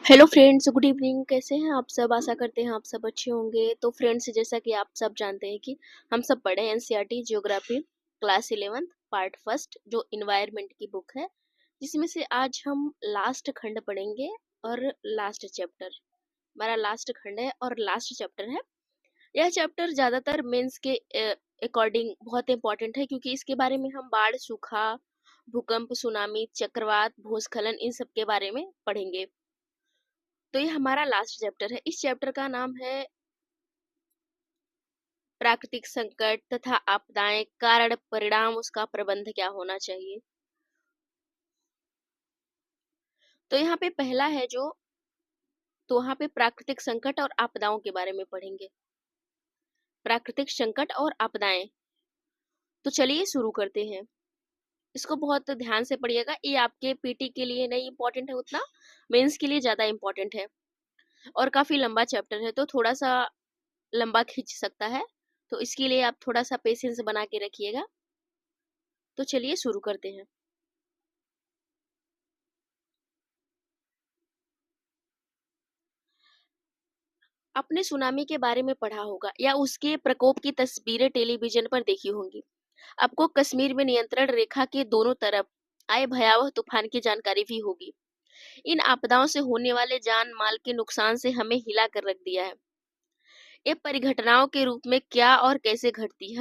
Hello friends, good evening. कैसे हैं आप सब? आशा करते हैं आप सब अच्छे होंगे। तो फ्रेंड्स, जैसा कि आप सब जानते हैं कि हम सब पढ़े NCERT geography class 11 part first, जो इन्वायरमेंट की बुक है, जिसमें से आज हम लास्ट खंड पढ़ेंगे और लास्ट चैप्टर। हमारा लास्ट खंड है और लास्ट चैप्टर है। यह चैप्टर ज़्यादातर मेंस के अकॉर्डिंग बहुत इंपॉर्टेंट है, क्योंकि इसके बारे में हम बाढ़, सूखा, भूकंप, सुनामी, चक्रवात, भूस्खलन, इन सब के बारे में पढ़ेंगे। तो ये हमारा लास्ट चैप्टर है। इस चैप्टर का नाम है प्राकृतिक संकट तथा आपदाएं, कारण, परिणाम, उसका प्रबंध क्या होना चाहिए। तो यहाँ पे पहला है तो वहाँ पे प्राकृतिक संकट और आपदाओं के बारे में पढ़ेंगे। प्राकृतिक संकट और आपदाएं। तो चलिए शुरू करते हैं। इसको बहुत ध्यान से पढ़िएगा। ये आपके पीटी के लिए नहीं इम्पोर्टेंट है उतना, मेंस के लिए ज्यादा इम्पोर्टेंट है और काफी लंबा चैप्टर है, तो थोड़ा सा लंबा खींच सकता है। तो इसके लिए आप थोड़ा सा पेशेंस बना के रखिएगा। तो चलिए शुरू करते हैं। आपने सुनामी के बारे में पढ़ा होगा या उसके प्रकोप की तस्वीरें टेलीविजन पर देखी होंगी। आपको कश्मीर में नियंत्रण रेखा के दोनों तरफ आए भयावह तूफान की जानकारी भी होगी। इन आपदाओं से होने वाले जान माल के नुकसान से हमें हिला कर रख दिया है। ये परिघटनाओं के रूप में क्या और कैसे घटती,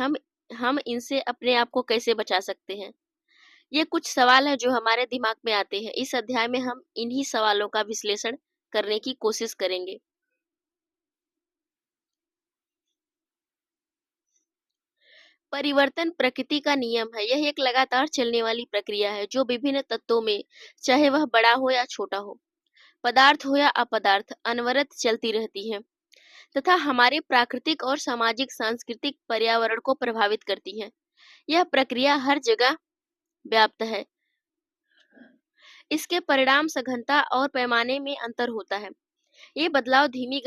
हम इनसे अपने आप को कैसे बचा सकते हैं। ये कुछ सवाल है जो हमारे दिमाग में आते हैं। इस अध्याय में हम इन्हीं सवालों का विश्लेषण करने की कोशिश करेंगे। परिवर्तन प्रकृति का नियम है। यह एक लगातार चलने वाली प्रक्रिया है जो विभिन्न तत्वों में, चाहे वह बड़ा हो या छोटा हो, पदार्थ हो या अपदार्थ, अनवरत चलती रहती है तथा हमारे प्राकृतिक और सामाजिक सांस्कृतिक पर्यावरण को प्रभावित करती है। यह प्रक्रिया हर जगह व्याप्त है। इसके परिणाम सघनता और पैमाने में अंतर होता है। ये बदलाव धीमी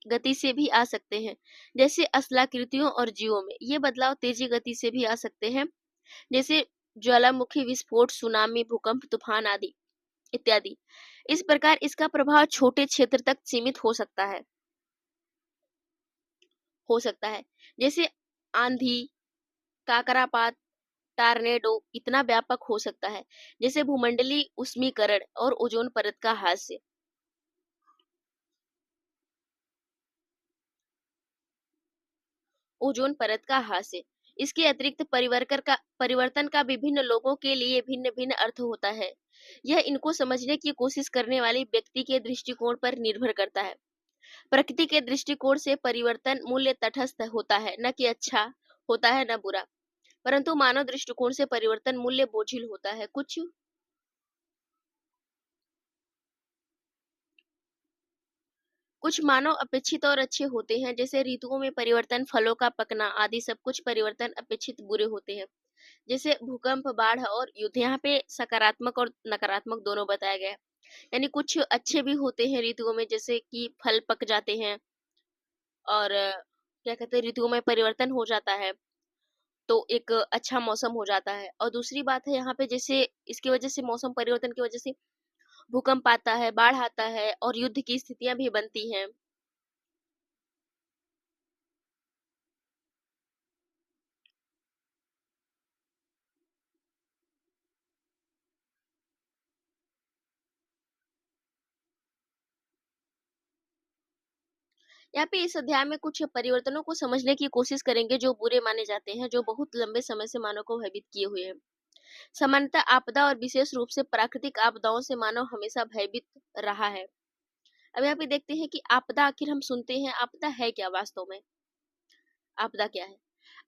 गति से भी आ सकते हैं, जैसे स्थलाकृतियों और जीवों में। ये बदलाव तेजी गति से भी आ सकते हैं, जैसे ज्वालामुखी विस्फोट, सुनामी, भूकंप, तूफान आदि इत्यादि। इस प्रकार इसका प्रभाव छोटे क्षेत्र तक सीमित हो सकता है, जैसे आंधी, काकरापात, टार्नेडो इतना व्यापक हो सकता है, जैसे भूमंडलीय उष्मीकरण और ओजोन परत का ह्रास। ओजोन परत का ह्रास। इसके अतिरिक्त परिवर्तन का विभिन्न लोगों के लिए भिन्न भिन्न अर्थ होता है। यह इनको समझने की कोशिश करने वाले व्यक्ति के दृष्टिकोण पर निर्भर करता है। प्रकृति के दृष्टिकोण से परिवर्तन मूल्य तटस्थ होता है, न कि अच्छा होता है न बुरा। परंतु मानव दृष्टिकोण से परिवर्तन मूल्य बोझिल होता है। कुछ मानव अपेक्षित और अच्छे होते हैं, जैसे ऋतुओं में परिवर्तन, फलों का पकना आदि। सब कुछ परिवर्तन अपेक्षित बुरे होते हैं, जैसे भूकंप, बाढ़ और युद्ध। यहाँ पे सकारात्मक और नकारात्मक दोनों बताया गया है। यानी कुछ अच्छे भी होते हैं ऋतुओं में, जैसे कि फल पक जाते हैं और क्या कहते हैं, ऋतुओं में परिवर्तन हो जाता है, तो एक अच्छा मौसम हो जाता है। और दूसरी बात है यहाँ पे, जैसे इसकी वजह से, मौसम परिवर्तन की वजह से भूकंप आता है, बाढ़ आता है और युद्ध की स्थितियां भी बनती हैं। यहाँ पे इस अध्याय में कुछ परिवर्तनों को समझने की कोशिश करेंगे जो बुरे माने जाते हैं, जो बहुत लंबे समय से मानव को भयभीत किए हुए हैं। सामान्यतः आपदा और विशेष रूप से प्राकृतिक आपदाओं से मानव हमेशा भयभीत रहा है। अब यहाँ पे देखते हैं कि आपदा, आखिर हम सुनते हैं आपदा है क्या वास्तव में। आपदा क्या है?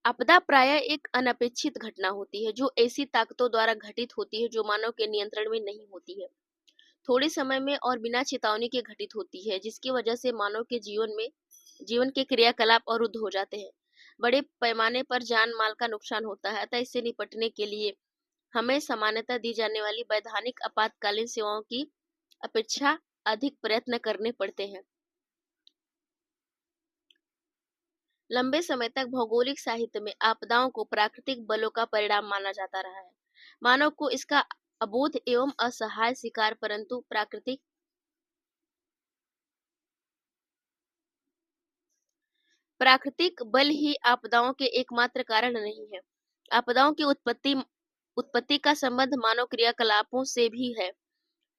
आपदा प्रायः एक अनपेक्षित घटना होती है जो ऐसी ताकतों द्वारा घटित होती है जो मानव के नियंत्रण में नहीं होती है। थोड़े समय में और बिना चेतावनी के घटित होती है, जिसकी वजह से मानव के जीवन के क्रियाकलाप अवरुद्ध हो जाते हैं। बड़े पैमाने पर जान माल का नुकसान होता है। अतः इससे निपटने के लिए हमें सामान्यतः दी जाने वाली वैधानिक आपातकालीन सेवाओं की अपेक्षा अधिक प्रयत्न करने पड़ते हैं। लंबे समय तक भौगोलिक साहित्य में आपदाओं को प्राकृतिक बलों का परिणाम माना जाता रहा है। मानव को इसका अबोध एवं असहाय शिकार, परंतु प्राकृतिक प्राकृतिक बल ही आपदाओं के एकमात्र कारण नहीं है। आपदाओं की उत्पत्ति का संबंध मानव क्रियाकलापों से भी है।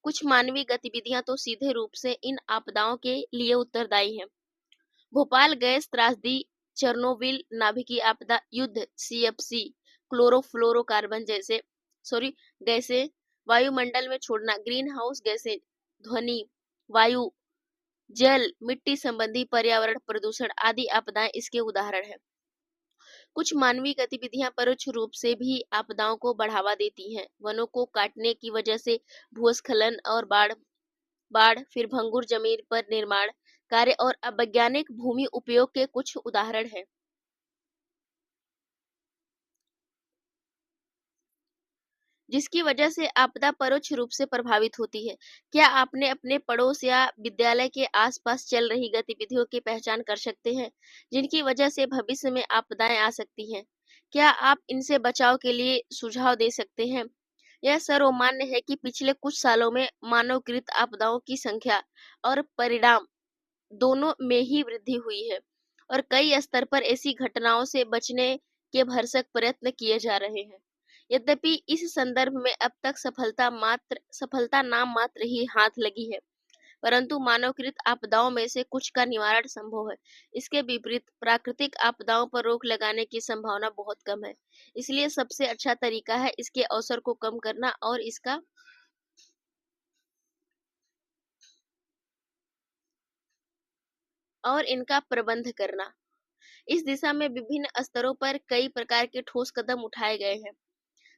कुछ मानवीय गतिविधियां तो सीधे रूप से इन आपदाओं के लिए उत्तरदायी हैं। भोपाल गैस त्रासदी, चेरनोबिल नाभिकीय आपदा, युद्ध, सीएफसी, क्लोरोफ्लोरोकार्बन जैसे गैसें, वायुमंडल में छोड़ना, ग्रीन हाउस गैसें, ध्वनि, वायु, जल, मिट्टी संबंधी पर्यावरण प्रदूषण आदि आपदाएं इसके उदाहरण हैं। कुछ मानवीय गतिविधियां परोक्ष रूप से भी आपदाओं को बढ़ावा देती हैं। वनों को काटने की वजह से भूस्खलन और बाढ़, फिर भंगुर जमीन पर निर्माण कार्य और अवैज्ञानिक भूमि उपयोग के कुछ उदाहरण हैं। जिसकी वजह से आपदा परोक्ष रूप से प्रभावित होती है। क्या आपने अपने पड़ोस या विद्यालय के आसपास चल रही गतिविधियों की पहचान कर सकते हैं, जिनकी वजह से भविष्य में आपदाएं आ सकती हैं? क्या आप इनसे बचाव के लिए सुझाव दे सकते हैं? यह सर्वमान्य है कि पिछले कुछ सालों में मानवकृत आपदाओं की संख्या और परिणाम दोनों में ही वृद्धि हुई है और कई स्तर पर ऐसी घटनाओं से बचने के भरसक प्रयत्न किए जा रहे हैं। यद्यपि इस संदर्भ में अब तक सफलता नाम मात्र ही हाथ लगी है, परंतु मानवकृत आपदाओं में से कुछ का निवारण संभव है। इसके विपरीत प्राकृतिक आपदाओं पर रोक लगाने की संभावना बहुत कम है। इसलिए सबसे अच्छा तरीका है इसके अवसर को कम करना और इनका प्रबंध करना। इस दिशा में विभिन्न स्तरों पर कई प्रकार के ठोस कदम उठाए गए हैं।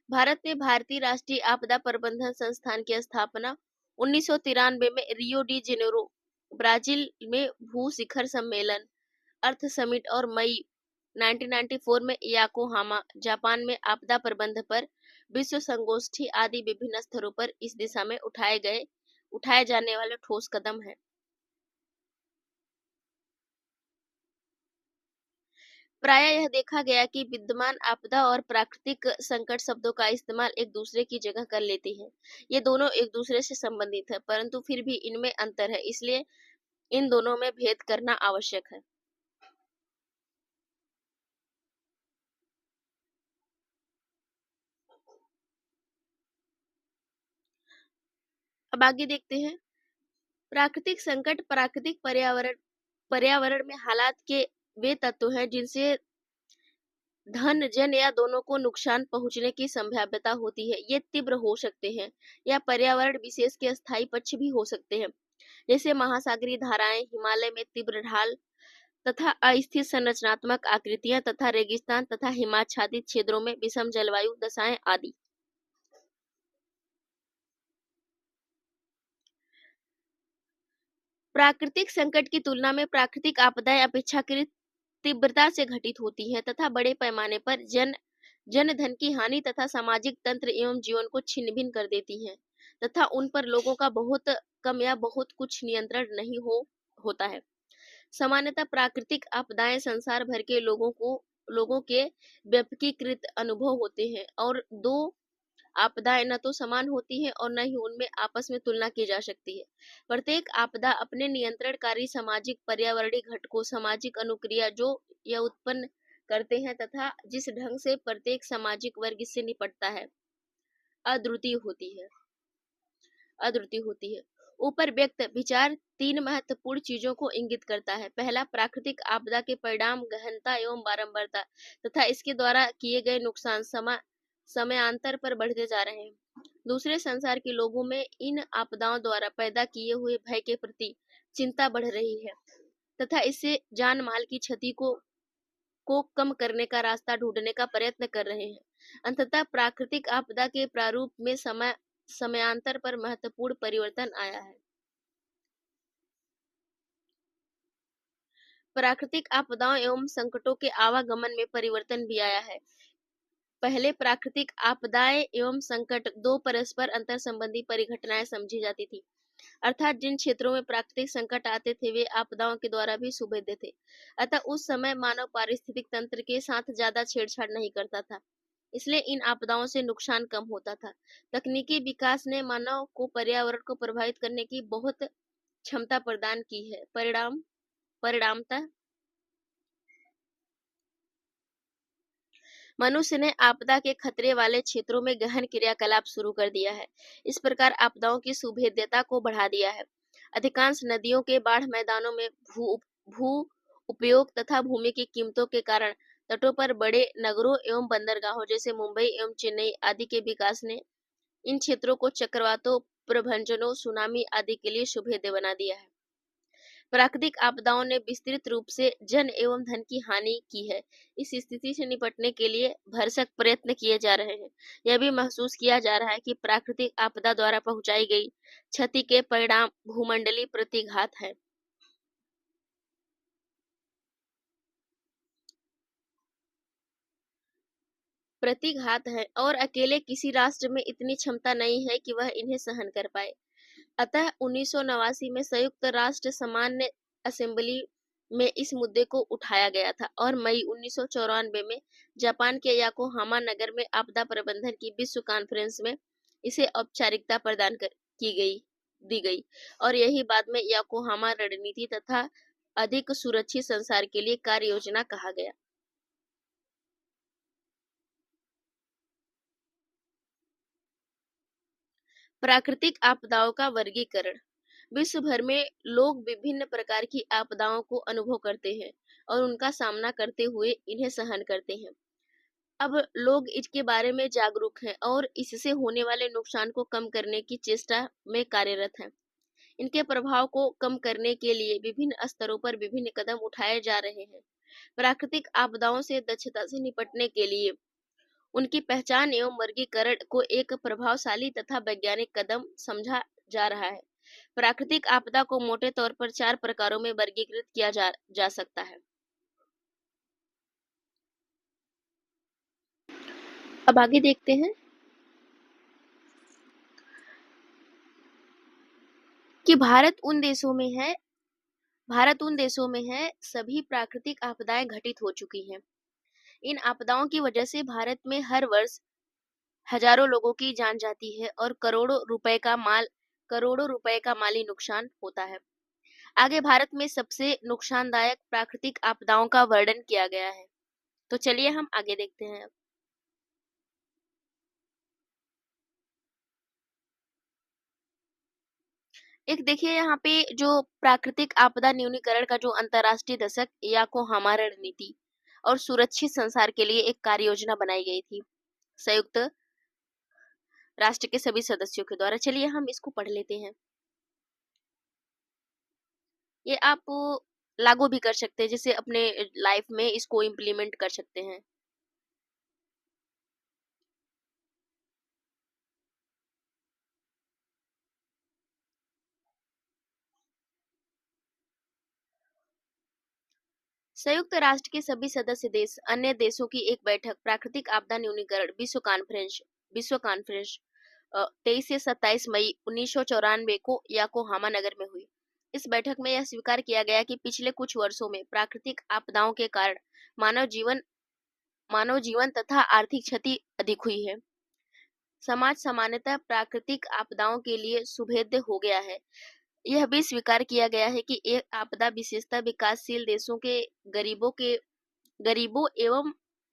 भारत में भारतीय राष्ट्रीय आपदा प्रबंधन संस्थान की स्थापना 1993 में रियो डी जेनेरो, ब्राजील में भू शिखर सम्मेलन, अर्थ समिट और मई 1994 में याकोहामा, जापान में आपदा प्रबंध पर विश्व संगोष्ठी आदि विभिन्न स्तरों पर इस दिशा में उठाए जाने वाले ठोस कदम हैं। प्रायः यह देखा गया कि विद्यमान आपदा और प्राकृतिक संकट शब्दों का इस्तेमाल एक दूसरे की जगह कर लेते हैं। ये दोनों एक दूसरे से संबंधित है, परंतु फिर भी इनमें अंतर है, इसलिए इन दोनों में भेद करना आवश्यक है। अब आगे देखते हैं। प्राकृतिक संकट प्राकृतिक पर्यावरण में हालात के वे तत्व हैं जिनसे धन, जन या दोनों को नुकसान पहुंचने की संभाव्यता होती है। ये तीव्र हो सकते हैं या पर्यावरण विशेष के अस्थायी पक्ष भी हो सकते हैं, जैसे महासागरीय धाराएं, हिमालय में तीव्र ढाल तथा अस्थिर संरचनात्मक आकृतियां तथा रेगिस्तान तथा हिमाच्छादित क्षेत्रों में विषम जलवायु दशाएं आदि। प्राकृतिक संकट की तुलना में प्राकृतिक आपदाएं अपेक्षाकृत तीव्रता से घटित होती हैं तथा बड़े पैमाने पर जन धन की हानि तथा सामाजिक तंत्र एवं जीवन को छिन्न भिन्न कर देती हैं तथा उन पर लोगों का बहुत कम या बहुत कुछ नियंत्रण नहीं होता है। सामान्यतः प्राकृतिक आपदाएं संसार भर के लोगों के व्यापकीकृत अनुभव होते हैं और दो आपदाएं न तो समान होती हैं और न ही उनमें आपस में तुलना की जा सकती है। प्रत्येक आपदा अपने नियंत्रणकारी सामाजिक पर्यावरणीय घटकों, सामाजिक अनुक्रिया जो यह उत्पन्न करते हैं तथा जिस ढंग से प्रत्येक सामाजिक वर्ग इससे निपटता है, अद्वितीय होती है। ऊपर व्यक्त विचार तीन महत्वपूर्ण चीजों को इंगित करता है। पहला, प्राकृतिक आपदा के परिणाम गहनता एवं बारंबारता तथा इसके द्वारा किए गए नुकसान समयांतर पर बढ़ते जा रहे हैं। दूसरे, संसार के लोगों में इन आपदाओं द्वारा पैदा किए हुए भय के प्रति चिंता बढ़ रही है तथा इससे जान माल की क्षति को कम करने का रास्ता ढूंढने का प्रयत्न कर रहे हैं। अंततः प्राकृतिक आपदा के प्रारूप में समयांतर पर महत्वपूर्ण परिवर्तन आया है। प्राकृतिक आपदाओं एवं संकटों के आवागमन में परिवर्तन भी आया है। पहले प्राकृतिक आपदाएं एवं संकट दो परस्पर अंतर संबंधी परिघटनाएं समझी जाती थी, अर्थात जिन क्षेत्रों में प्राकृतिक संकट आते थे वे आपदाओं के द्वारा भी सुभेद्य थे। अतः उस समय मानव पारिस्थितिक तंत्र के साथ ज्यादा छेड़छाड़ नहीं करता था, इसलिए इन आपदाओं से नुकसान कम होता था। तकनीकी विकास ने मानव को पर्यावरण को प्रभावित करने की बहुत क्षमता प्रदान की है। परिणामतः मनुष्य ने आपदा के खतरे वाले क्षेत्रों में गहन क्रियाकलाप शुरू कर दिया है। इस प्रकार आपदाओं की सुभेद्यता को बढ़ा दिया है। अधिकांश नदियों के बाढ़ मैदानों में भू उपयोग तथा भूमि की कीमतों के कारण तटों पर बड़े नगरों एवं बंदरगाहों जैसे मुंबई एवं चेन्नई आदि के विकास ने इन क्षेत्रों को चक्रवातों, प्रभंजनों, सुनामी आदि के लिए शुभेद्य बना दिया है। प्राकृतिक आपदाओं ने विस्तृत रूप से जन एवं धन की हानि की है। इस स्थिति से निपटने के लिए भरसक प्रयत्न किए जा रहे हैं। यह भी महसूस किया जा रहा है कि प्राकृतिक आपदा द्वारा पहुंचाई गई क्षति के परिणाम भूमंडलीय प्रतिघात है। प्रतिघात है और अकेले किसी राष्ट्र में इतनी क्षमता नहीं है कि वह इन्हें सहन कर पाए। अतः 1989 में संयुक्त राष्ट्र सामान्य असेंबली में इस मुद्दे को उठाया गया था और मई 1994 में जापान के याकोहामा नगर में आपदा प्रबंधन की विश्व कॉन्फ्रेंस में इसे औपचारिकता प्रदान दी गई और यही बाद में याकोहामा रणनीति तथा अधिक सुरक्षित संसार के लिए कार्य योजना कहा गया। प्राकृतिक आपदाओं का वर्गीकरण। विश्व भर में लोग विभिन्न प्रकार की आपदाओं को अनुभव करते हैं और उनका सामना करते हुए इन्हें सहन करते हैं। अब लोग इसके बारे में जागरूक हैं और इससे होने वाले नुकसान को कम करने की चेष्टा में कार्यरत हैं। इनके प्रभाव को कम करने के लिए विभिन्न स्तरों पर विभिन्न कदम उठाए जा रहे हैं। प्राकृतिक आपदाओं से दक्षता से निपटने के लिए उनकी पहचान एवं वर्गीकरण को एक प्रभावशाली तथा वैज्ञानिक कदम समझा जा रहा है। प्राकृतिक आपदा को मोटे तौर पर 4 प्रकारों में वर्गीकृत किया जा सकता है। अब आगे देखते हैं कि भारत उन देशों में है सभी प्राकृतिक आपदाएं घटित हो चुकी हैं। इन आपदाओं की वजह से भारत में हर वर्ष हजारों लोगों की जान जाती है और करोड़ों रुपए का माली नुकसान होता है। आगे भारत में सबसे नुकसानदायक प्राकृतिक आपदाओं का वर्णन किया गया है। तो चलिए हम आगे देखते हैं। एक देखिए यहाँ पे जो प्राकृतिक आपदा न्यूनीकरण का जो अंतर्राष्ट्रीय दशक याकोहामा रणनीति और सुरक्षित संसार के लिए एक कार्य योजना बनाई गई थी संयुक्त राष्ट्र के सभी सदस्यों के द्वारा। चलिए हम इसको पढ़ लेते हैं। ये आप लागू भी कर सकते हैं, जैसे अपने लाइफ में इसको इम्प्लीमेंट कर सकते हैं। संयुक्त राष्ट्र के सभी सदस्य देश अन्य देशों की एक बैठक प्राकृतिक आपदा न्यूनीकरण विश्व कॉन्फ्रेंस 23 से 27 मई 1994 को याकोहामा नगर में हुई। इस बैठक में यह स्वीकार किया गया कि पिछले कुछ वर्षों में प्राकृतिक आपदाओं के कारण मानव जीवन तथा आर्थिक क्षति अधिक हुई है। समाज सामान्यतः प्राकृतिक आपदाओं के लिए सुभेद्य हो गया है। यह भी स्वीकार किया गया है कि एक आपदा विशेषतः विकासशील देशों के गरीबों एवं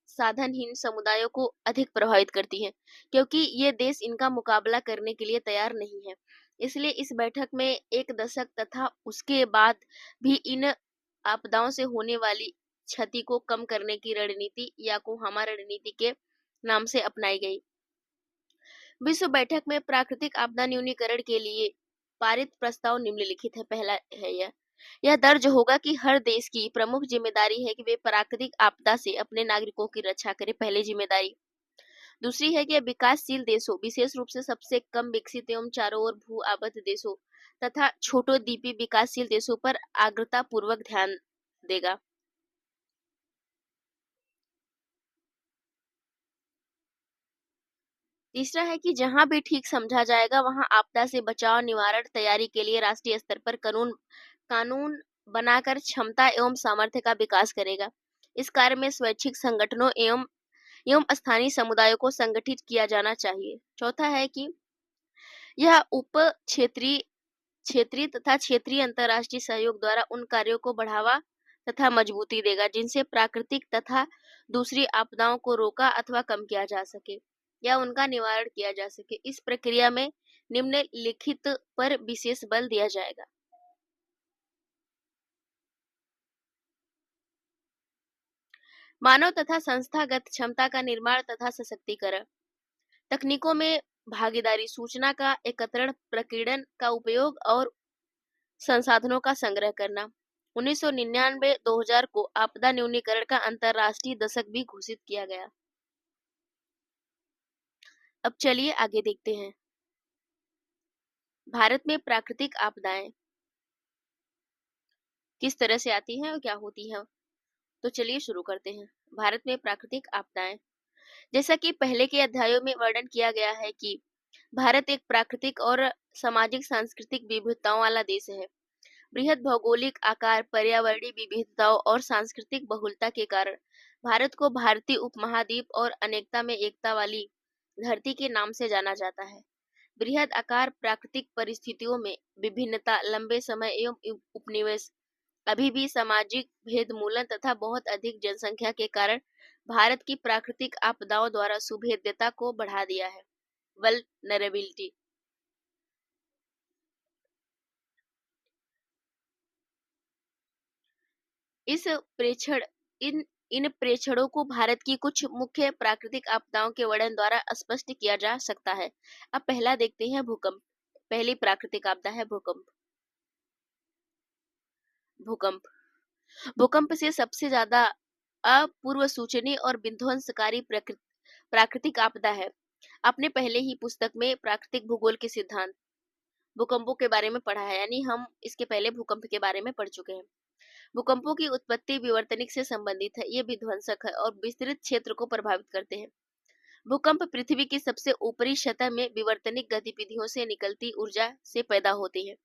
साधनहीन समुदायों को अधिक प्रभावित करती है, क्योंकि ये देश इनका मुकाबला करने के लिए तैयार नहीं है। इसलिए इस बैठक में एक दशक तथा उसके बाद भी इन आपदाओं से होने वाली क्षति को कम करने की रणनीति याकोहामा रणनीति के नाम से अपनाई गई। विश्व बैठक में प्राकृतिक आपदा न्यूनीकरण के लिए पारित प्रस्ताव निम्नलिखित है। पहला है यह दर्ज होगा कि हर देश की प्रमुख जिम्मेदारी है कि वे प्राकृतिक आपदा से अपने नागरिकों की रक्षा करें, पहली जिम्मेदारी। दूसरी है कि विकासशील देशों, विशेष रूप से सबसे कम विकसित एवं चारों ओर भू आबद्ध देशों तथा छोटे द्वीपीय विकासशील देशों पर आग्रता पूर्वक ध्यान देगा। तीसरा है कि जहां भी ठीक समझा जाएगा वहां आपदा से बचाव निवारण तैयारी के लिए राष्ट्रीय स्तर पर कानून बनाकर क्षमता एवं सामर्थ्य का विकास करेगा। इस कार्य में स्वैच्छिक संगठनों एवं स्थानीय समुदायों को संगठित किया जाना चाहिए। चौथा है कि यह क्षेत्रीय तथा क्षेत्रीय अंतर्राष्ट्रीय सहयोग द्वारा उन कार्यों को बढ़ावा तथा मजबूती देगा, जिनसे प्राकृतिक तथा दूसरी आपदाओं को रोका अथवा कम किया जा सके या उनका निवारण किया जा सके। इस प्रक्रिया में निम्नलिखित पर विशेष बल दिया जाएगा। मानव तथा संस्थागत क्षमता का निर्माण तथा सशक्तिकरण, तकनीकों में भागीदारी, सूचना का एकत्रण, प्रकीर्णन का उपयोग और संसाधनों का संग्रह करना। 1999-2000 को आपदा न्यूनीकरण का अंतरराष्ट्रीय दशक भी घोषित किया गया। अब चलिए आगे देखते हैं। भारत में प्राकृतिक आपदाएं किस तरह से आती हैं और क्या होती हैं। तो चलिए शुरू करते हैं। भारत में प्राकृतिक आपदाएं, जैसा कि पहले के अध्यायों में वर्णन किया गया है कि भारत एक प्राकृतिक और सामाजिक सांस्कृतिक विविधताओं वाला देश है। बृहद भौगोलिक आकार, पर्यावरणीय विविधताओं और सांस्कृतिक बहुलता के कारण भारत को भारतीय उपमहाद्वीप और अनेकता में एकता वाली धरती के नाम से जाना जाता है। बृहद आकार, प्राकृतिक परिस्थितियों में विभिन्नता, लंबे समय एवं उपनिवेश, अभी भी सामाजिक भेदमूलन तथा बहुत अधिक जनसंख्या के कारण भारत की प्राकृतिक आपदाओं द्वारा सुभेद्यता को बढ़ा दिया है। वल्नरेबिलिटी। इन प्रेक्षणों को भारत की कुछ मुख्य प्राकृतिक आपदाओं के वर्णन द्वारा स्पष्ट किया जा सकता है। अब पहला देखते हैं भूकंप। पहली प्राकृतिक आपदा है भूकंप। भूकंप से सबसे ज्यादा अपूर्व सूचनीय और विध्वंसकारी प्राकृतिक आपदा है। आपने पहले ही पुस्तक में प्राकृतिक भूगोल के सिद्धांत भूकंपों के बारे में पढ़ा है, यानी हम इसके पहले भूकंप के बारे में पढ़ चुके हैं। भूकंपों की उत्पत्ति विवर्तनिक से संबंधित है। ये विध्वंसक है और विस्तृत क्षेत्र को प्रभावित करते हैं। भूकंप पृथ्वी की सबसे ऊपरी सतह में विवर्तनिक गतिविधियों से निकलती ऊर्जा से पैदा होती है।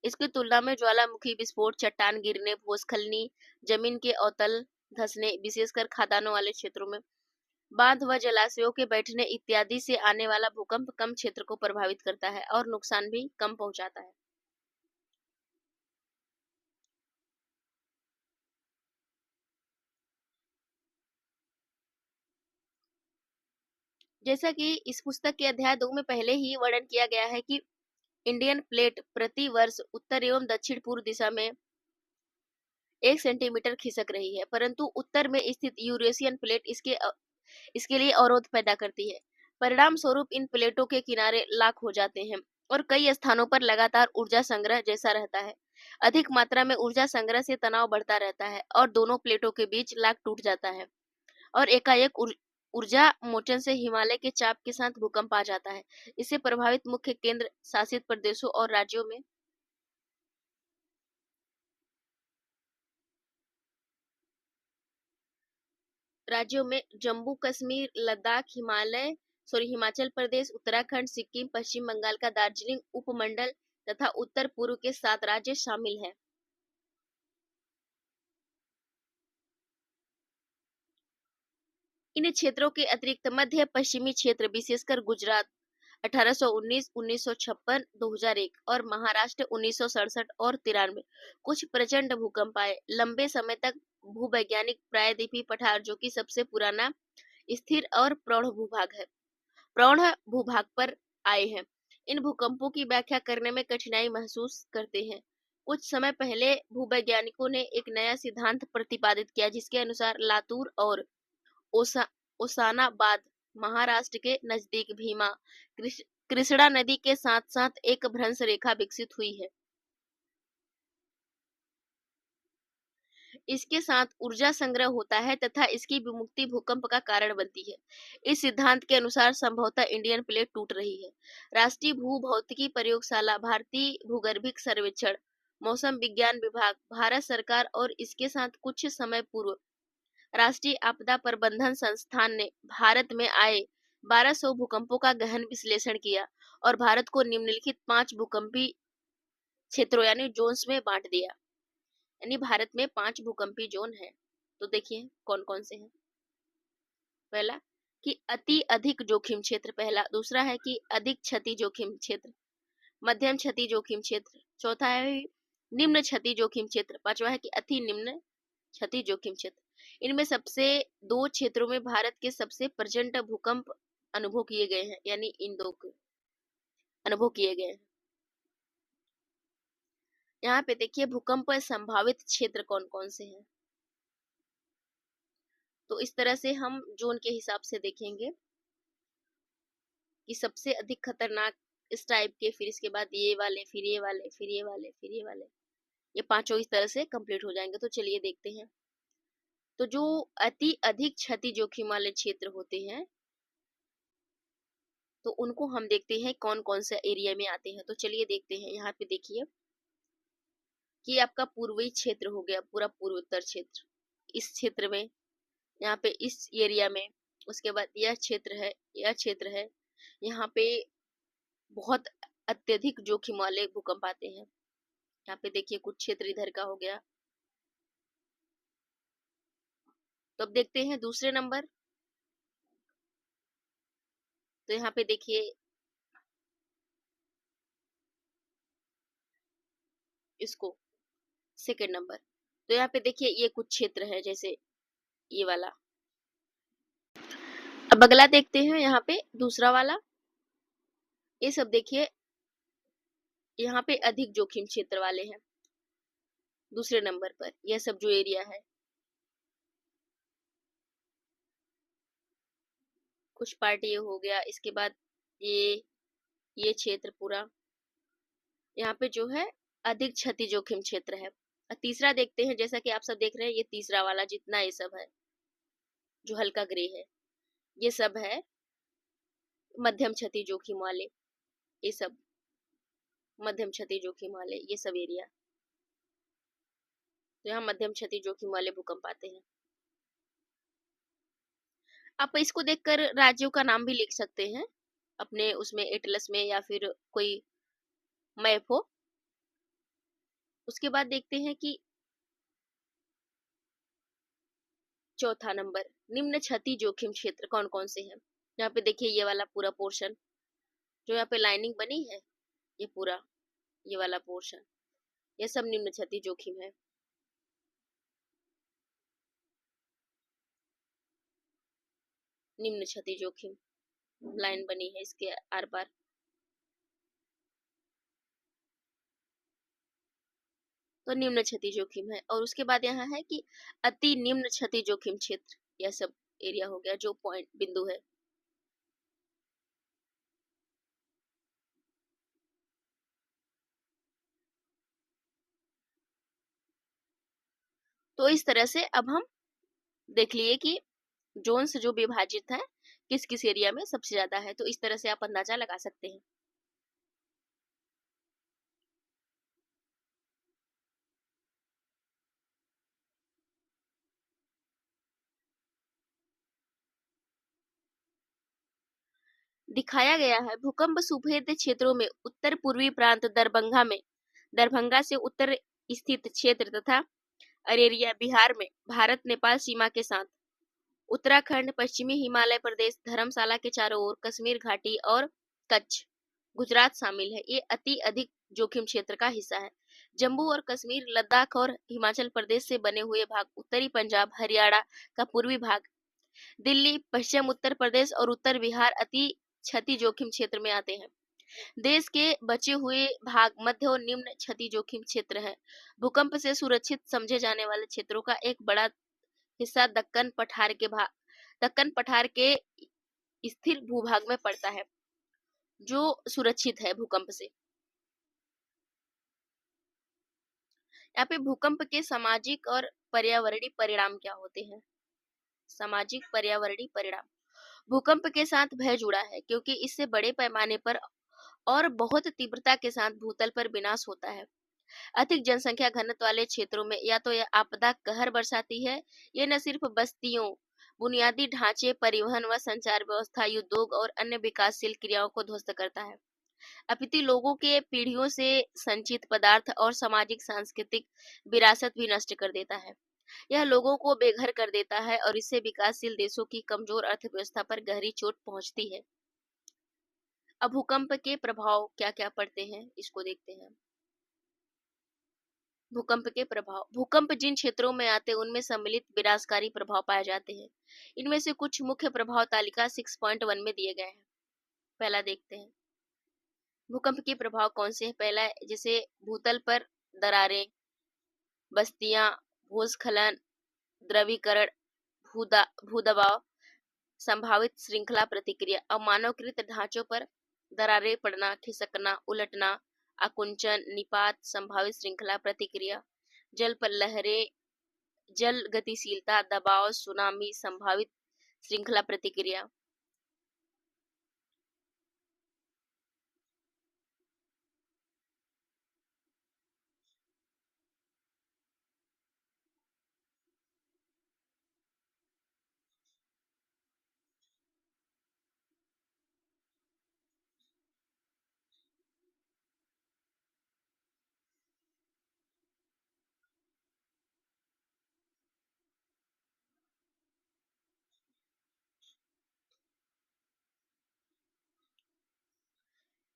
इसकी तुलना में ज्वालामुखी विस्फोट, चट्टान गिरने, भूस्खलनी, जमीन के अवतल धंसने, विशेषकर खदानों वाले क्षेत्रों में बांध व जलाशयों के बैठने इत्यादि से आने वाला भूकंप कम क्षेत्र को प्रभावित करता है और नुकसान भी कम पहुंचाता है। जैसा कि इस पुस्तक के अध्याय 2 में पहले ही वर्णन किया गया है कि इंडियन प्लेट प्रति वर्ष उत्तर एवं दक्षिण पूर्व दिशा में 1 सेंटीमीटर खिसक रही है, परंतु उत्तर में स्थित यूरेशियन प्लेट इसके लिए अवरोध पैदा करती है। परिणाम स्वरूप इन प्लेटों के किनारे लाख हो जाते हैं और कई स्थानों पर लगातार ऊर्जा संग्रह जैसा रहता है। अधिक मात्रा में ऊर्जा संग्रह से तनाव बढ़ता रहता है और दोनों प्लेटों के बीच लाख टूट जाता है और एकाएक ऊर्जा मोचन से हिमालय के चाप के साथ भूकंप आ जाता है। इससे प्रभावित मुख्य केंद्र शासित प्रदेशों और राज्यों में जम्मू कश्मीर, लद्दाख, हिमाचल प्रदेश, उत्तराखंड, सिक्किम, पश्चिम बंगाल का दार्जिलिंग उपमंडल तथा उत्तर पूर्व के 7 राज्य शामिल हैं। इन क्षेत्रों के अतिरिक्त मध्य पश्चिमी क्षेत्र, विशेषकर गुजरात 1819, 1956, 2001 और महाराष्ट्र 1967 और 93 कुछ प्रचंड भूकंप आए। लंबे समय तक भूवैज्ञानिक प्रायद्वीपीय पठार, जो कि सबसे पुराना स्थिर और प्रौढ़ भूभाग पर आए हैं, इन भूकंपों की व्याख्या करने में कठिनाई महसूस करते हैं। कुछ समय पहले भूवैज्ञानिकों ने एक नया सिद्धांत प्रतिपादित किया, जिसके अनुसार लातूर और ओसानाबाद महाराष्ट्र के नजदीक भीमा कृष्णा नदी के साथ साथ एक भ्रंश रेखा विकसित हुई है। इसके साथ ऊर्जा संग्रह होता है तथा इसकी विमुक्ति भूकंप का कारण बनती है। इस सिद्धांत के अनुसार संभवतः इंडियन प्लेट टूट रही है। राष्ट्रीय भूभौतिकी प्रयोगशाला, भारतीय भूगर्भिक सर्वेक्षण, मौसम विज्ञान विभाग, भारत सरकार और इसके साथ कुछ समय पूर्व राष्ट्रीय आपदा प्रबंधन संस्थान ने भारत में आए 1200 भूकंपों का गहन विश्लेषण किया और भारत को निम्नलिखित 5 भूकंपीय क्षेत्रों यानी जोन्स में बांट दिया। यानी भारत में 5 भूकंपीय जोन है। तो देखिए कौन कौन से हैं। पहला कि अति अधिक जोखिम क्षेत्र, पहला। दूसरा है कि अधिक क्षति जोखिम क्षेत्र, मध्यम क्षति जोखिम क्षेत्र। चौथा है निम्न क्षति जोखिम क्षेत्र। पांचवा है कि अति निम्न क्षति जोखिम क्षेत्र। इनमें सबसे 2 क्षेत्रों में भारत के सबसे प्रचंड भूकंप अनुभव किए गए हैं, यानी इन 2 के अनुभव किए गए हैं। यहाँ पे देखिए भूकंप संभावित क्षेत्र कौन-कौन से हैं। तो इस तरह से हम जोन के हिसाब से देखेंगे कि सबसे अधिक खतरनाक इस टाइप के, फिर इसके बाद ये वाले, फिर ये वाले, फिर ये वाले, फिर ये वाले, ये 5 इस तरह से कंप्लीट हो जाएंगे। तो चलिए देखते हैं। तो जो अति अधिक क्षति जोखिम वाले क्षेत्र होते हैं, तो उनको हम देखते हैं कौन कौन से एरिया में आते हैं। तो चलिए देखते हैं। यहाँ पे देखिए कि आपका पूर्वी क्षेत्र हो गया, पूरा पूर्वोत्तर क्षेत्र, इस क्षेत्र में, यहाँ पे इस एरिया में। उसके बाद यह क्षेत्र है, यह क्षेत्र है, यहाँ पे बहुत अत्यधिक जोखिम वाले भूकंप आते हैं। यहाँ पे देखिए कुछ क्षेत्र इधर का हो गया। तो अब देखते हैं दूसरे नंबर। तो यहाँ पे देखिए इसको सेकेंड नंबर। तो यहाँ पे देखिए ये कुछ क्षेत्र है, जैसे ये वाला। अब अगला देखते हैं, यहाँ पे दूसरा वाला। ये सब देखिए यहाँ पे अधिक जोखिम क्षेत्र वाले हैं दूसरे नंबर पर, यह सब जो एरिया है। कुछ पार्ट ये हो गया। इसके बाद ये क्षेत्र पूरा, यहाँ पे जो है अधिक क्षति जोखिम क्षेत्र है। और तीसरा देखते हैं, जैसा कि आप सब देख रहे हैं, ये तीसरा वाला जितना ये सब है, जो हल्का ग्रे है, ये सब है मध्यम क्षति जोखिम वाले। ये सब मध्यम क्षति जोखिम वाले, ये सब एरिया। तो यहाँ मध्यम क्षति जोखिम वाले भूकंप आते हैं। आप इसको देखकर राज्यों का नाम भी लिख सकते हैं अपने उसमें एटलस में, या फिर कोई मैप हो। उसके बाद देखते हैं कि चौथा नंबर, निम्न क्षति जोखिम क्षेत्र कौन कौन से हैं। यहाँ पे देखिए ये वाला पूरा पोर्शन, जो यहाँ पे लाइनिंग बनी है, ये पूरा ये वाला पोर्शन, ये सब निम्न क्षति जोखिम है। निम्न क्षति जोखिम लाइन बनी है इसके आर पार। तो निम्न क्षति जोखिम है। और उसके बाद यहाँ है कि अति निम्न क्षति जोखिम क्षेत्र, यह सब एरिया हो गया जो पॉइंट बिंदु है। तो इस तरह से अब हम देख लिए कि जोन्स जो विभाजित है किस किस एरिया में सबसे ज्यादा है। तो इस तरह से आप अंदाजा लगा सकते हैं। दिखाया गया है भूकंप सुभेद्य क्षेत्रों में उत्तर पूर्वी प्रांत दरभंगा से उत्तर स्थित क्षेत्र तथा अरेरिया बिहार में भारत नेपाल सीमा के साथ, उत्तराखंड, पश्चिमी हिमालय प्रदेश, धर्मशाला के चारों ओर, कश्मीर घाटी और कच्छ, गुजरात शामिल है। ये अति अधिक जोखिम क्षेत्र का हिस्सा है। जम्मू और कश्मीर, लद्दाख और हिमाचल प्रदेश से बने हुए भाग, उत्तरी पंजाब, हरियाणा का पूर्वी भाग, दिल्ली, पश्चिम उत्तर प्रदेश और उत्तर बिहार अति क्षति जोखिम क्षेत्र में आते हैं। देश के बचे हुए भाग मध्य और निम्न क्षति जोखिम क्षेत्र है। भूकंप से सुरक्षित समझे जाने वाले क्षेत्रों का एक बड़ा हिस्सा दक्कन पठार के स्थिर भूभाग में पड़ता है, जो सुरक्षित है भूकंप से। यहाँ पे भूकंप के सामाजिक और पर्यावरणीय परिणाम क्या होते हैं। सामाजिक पर्यावरणीय परिणाम, भूकंप के साथ भय जुड़ा है क्योंकि इससे बड़े पैमाने पर और बहुत तीव्रता के साथ भूतल पर विनाश होता है। अधिक जनसंख्या घनत्व वाले क्षेत्रों में या तो यह आपदा कहर बरसाती है, ये न सिर्फ बस्तियों, बुनियादी ढांचे, परिवहन व संचार व्यवस्था, उद्योग और अन्य विकासशील क्रियाओं को ध्वस्त करता है, अपितु लोगों के पीढ़ियों से संचित पदार्थ और सामाजिक सांस्कृतिक विरासत भी नष्ट कर देता है। यह लोगों को बेघर कर देता है और इससे विकासशील देशों की कमजोर अर्थव्यवस्था पर गहरी चोट पहुंचती है। अब भूकंप के प्रभाव क्या क्या पड़ते हैं, इसको देखते हैं। भूकंप के प्रभाव। भूकंप जिन क्षेत्रों में आते हैं उनमें सम्मिलित विनाशकारी प्रभाव पाए जाते हैं। इनमें से कुछ मुख्य प्रभाव तालिका 6.1 में दिए गए हैं। पहला देखते हैं, भूकंप के प्रभाव कौन से हैं। पहला है, जैसे भूतल पर दरारें, बस्तियां, भूस्खलन, द्रवीकरण, भूदबाव, संभावित श्रृंखला प्रतिक्रिया। अमानवकृत ढांचों पर दरारें पड़ना, खिसकना, उलटना, आकुंचन, निपात, संभावित श्रृंखला प्रतिक्रिया। जल पर लहरें, जल गतिशीलता, दबाव, सुनामी, संभावित श्रृंखला प्रतिक्रिया।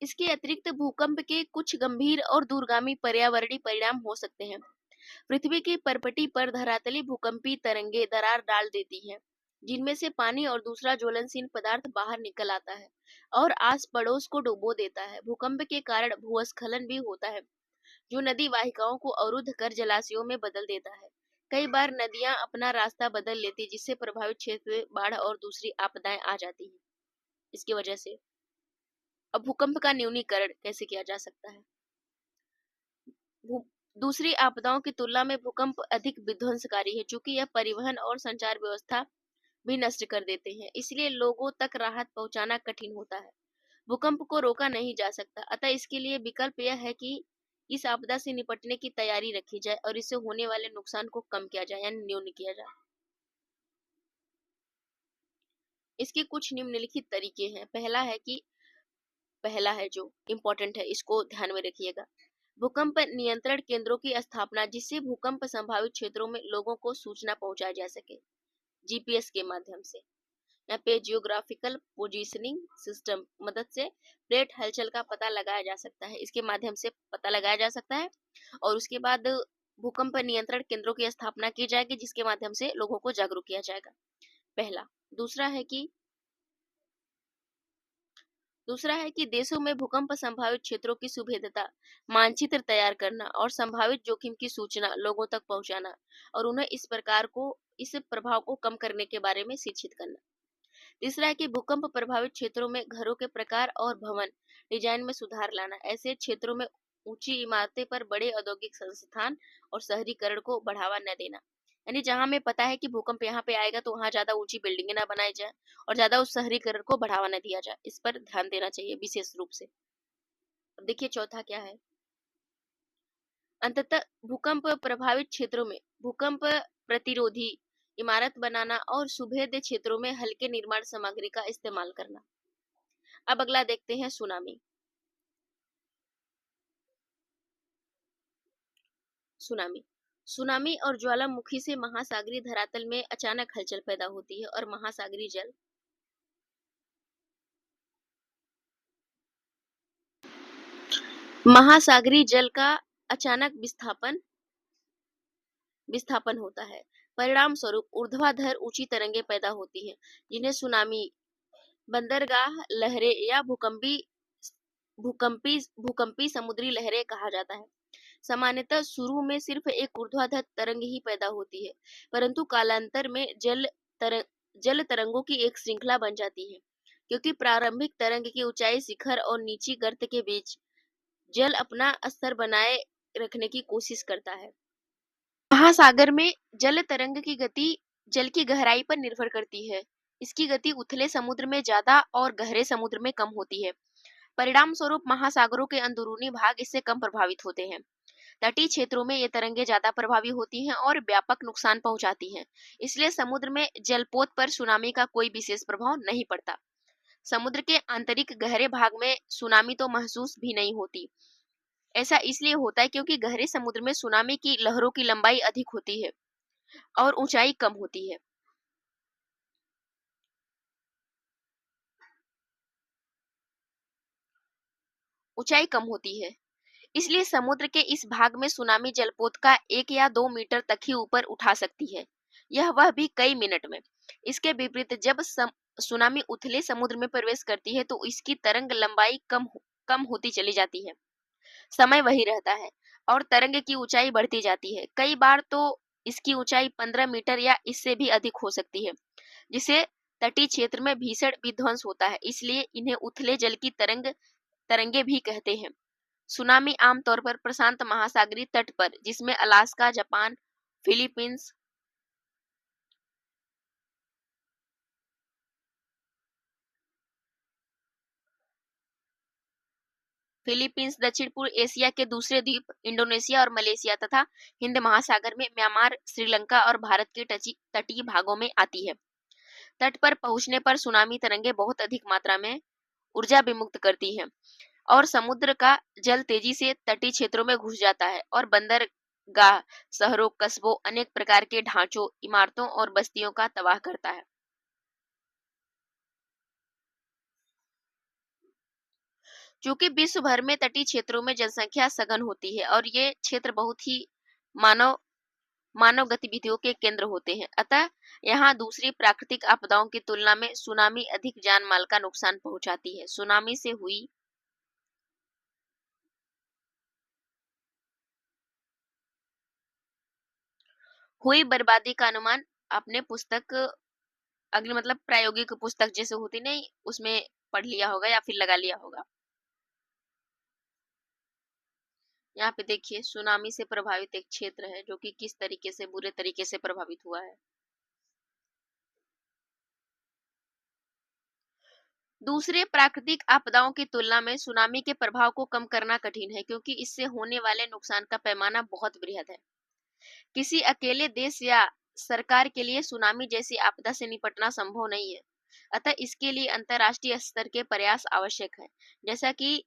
इसके अतिरिक्त भूकंप के कुछ गंभीर और दूरगामी पर्यावरणीय परिणाम हो सकते हैं। पृथ्वी की परपटी पर धरातली भूकंपी तरंगें दरार डाल देती हैं, जिनमें से पानी और दूसरा ज्वलनशील पदार्थ बाहर निकल आता है और आस पड़ोस को डुबो देता है। भूकंप के कारण भूस्खलन भी होता है, जो नदी वाहिकाओं को अवरुद्ध कर जलाशयों में बदल देता है। कई बार नदियां अपना रास्ता बदल लेती, जिससे प्रभावित क्षेत्र में बाढ़ और दूसरी आपदाएं आ जाती हैं। इसकी वजह से अब भूकंप का न्यूनीकरण कैसे किया जा सकता है। दूसरी आपदाओं की तुलना में भूकंप अधिक विध्वंसकारी है, चूंकि यह परिवहन और संचार व्यवस्था भी नष्ट कर देते हैं, इसलिए लोगों तक राहत पहुंचाना कठिन होता है। भूकंप को रोका नहीं जा सकता, अतः इसके लिए विकल्प यह है कि इस आपदा से निपटने की तैयारी रखी जाए और इससे होने वाले नुकसान को कम किया जाए यानी न्यून किया जाए। इसके कुछ निम्नलिखित तरीके हैं। पहला है जो इम्पोर्टेंट है, इसको ध्यान में रखिएगा। भूकंप नियंत्रण केंद्रों की स्थापना, जिससे भूकंप संभावित क्षेत्रों में लोगों को सूचना पहुंचाई जा सके, जीपीएस के माध्यम से। यहाँ पे जियोग्राफिकल पोजीशनिंग सिस्टम मदद से प्लेट हलचल का पता लगाया जा सकता है, इसके माध्यम से पता लगाया जा सकता है। और उसके बाद भूकंप नियंत्रण केंद्रों की स्थापना की जाएगी, जिसके माध्यम से लोगों को जागरूक किया जाएगा। पहला। दूसरा है कि देशों में भूकंप संभावित क्षेत्रों की सुभेद्यता मानचित्र तैयार करना और संभावित जोखिम की सूचना लोगों तक पहुंचाना और उन्हें इस प्रभाव को कम करने के बारे में शिक्षित करना। तीसरा है कि भूकंप प्रभावित क्षेत्रों में घरों के प्रकार और भवन डिजाइन में सुधार लाना। ऐसे क्षेत्रों में ऊंची इमारतें पर बड़े औद्योगिक संस्थान और शहरीकरण को बढ़ावा न देना, यानी जहां हमें पता है कि भूकंप यहाँ पे आएगा तो वहां ज्यादा ऊंची बिल्डिंगें ना बनाई जाए और ज्यादा उस शहरीकरण को बढ़ावा न दिया जाए, इस पर ध्यान देना चाहिए विशेष रूप से। अब देखिए चौथा क्या है। अंततः भूकंप प्रभावित क्षेत्रों में भूकंप प्रतिरोधी इमारत बनाना और सुभेद्य क्षेत्रों में हल्के निर्माण सामग्री का इस्तेमाल करना। अब अगला देखते हैं सुनामी। सुनामी और ज्वालामुखी से महासागरीय धरातल में अचानक हलचल पैदा होती है और महासागरीय जल का अचानक विस्थापन होता है। परिणाम स्वरूप ऊर्ध्वाधर ऊंची तरंगें पैदा होती हैं, जिन्हें सुनामी, बंदरगाह लहरें या भूकंपी समुद्री लहरें कहा जाता है। सामान्यतः शुरू में सिर्फ एक ऊर्ध्वाधर तरंग ही पैदा होती है, परंतु कालांतर में जल तरंगों की एक श्रृंखला बन जाती है, क्योंकि प्रारंभिक तरंग की ऊंचाई शिखर और नीची गर्त के बीच जल अपना स्तर बनाए रखने की कोशिश करता है। महासागर में जल तरंग की गति जल की गहराई पर निर्भर करती है। इसकी गति उथले समुद्र में ज्यादा और गहरे समुद्र में कम होती है। परिणाम स्वरूप महासागरों के अंदरूनी भाग इससे कम प्रभावित होते हैं। तटीय क्षेत्रों में ये तरंगें ज्यादा प्रभावी होती हैं और व्यापक नुकसान पहुंचाती हैं। इसलिए समुद्र में जलपोत पर सुनामी का कोई विशेष प्रभाव नहीं पड़ता। समुद्र के आंतरिक गहरे भाग में सुनामी तो महसूस भी नहीं होती। ऐसा इसलिए होता है क्योंकि गहरे समुद्र में सुनामी की लहरों की लंबाई अधिक होती है और ऊंचाई कम होती है। ऊंचाई कम होती है, इसलिए समुद्र के इस भाग में सुनामी जलपोत का 1 या 2 मीटर तक ही ऊपर उठा सकती है, वह भी कई मिनट में। इसके विपरीत जब सुनामी उथले समुद्र में प्रवेश करती है तो इसकी तरंग लंबाई कम होती चली जाती है, समय वही रहता है और तरंग की ऊंचाई बढ़ती जाती है। कई बार तो इसकी ऊंचाई 15 मीटर या इससे भी अधिक हो सकती है, जिसे तटीय क्षेत्र में भीषण विध्वंस होता है। इसलिए इन्हें उथले जल की तरंगे भी कहते हैं। सुनामी आमतौर पर प्रशांत महासागरीय तट पर, जिसमें अलास्का, जापान, फिलीपींस फिलीपींस, दक्षिण पूर्व एशिया के दूसरे द्वीप, इंडोनेशिया और मलेशिया तथा हिंद महासागर में म्यांमार, श्रीलंका और भारत के तटीय भागों में आती है। तट पर पहुंचने पर सुनामी तरंगे बहुत अधिक मात्रा में ऊर्जा विमुक्त करती हैं और समुद्र का जल तेजी से तटीय क्षेत्रों में घुस जाता है और बंदरगाह, शहरों, कस्बों, अनेक प्रकार के ढांचों, इमारतों और बस्तियों का तबाह करता है। चूंकि विश्व भर में तटीय क्षेत्रों में जनसंख्या सघन होती है और ये क्षेत्र बहुत ही मानव मानव गतिविधियों के केंद्र होते हैं, अतः यहाँ दूसरी प्राकृतिक आपदाओं की तुलना में सुनामी अधिक जान माल का नुकसान पहुंचाती है। सुनामी से हुई बर्बादी का अनुमान आपने पुस्तक, अगली मतलब प्रायोगिक पुस्तक जैसे होती नहीं, उसमें पढ़ लिया होगा या फिर लगा लिया होगा। यहाँ पे देखिए सुनामी से प्रभावित एक क्षेत्र है जो कि किस तरीके से बुरे तरीके से प्रभावित हुआ है। दूसरे प्राकृतिक आपदाओं की तुलना में सुनामी के प्रभाव को कम करना कठिन है, क्योंकि इससे होने वाले नुकसान का पैमाना बहुत बृहद है। किसी अकेले देश या सरकार के लिए सुनामी जैसी आपदा से निपटना संभव नहीं है, अतः इसके लिए अंतर्राष्ट्रीय स्तर के प्रयास आवश्यक है, जैसा कि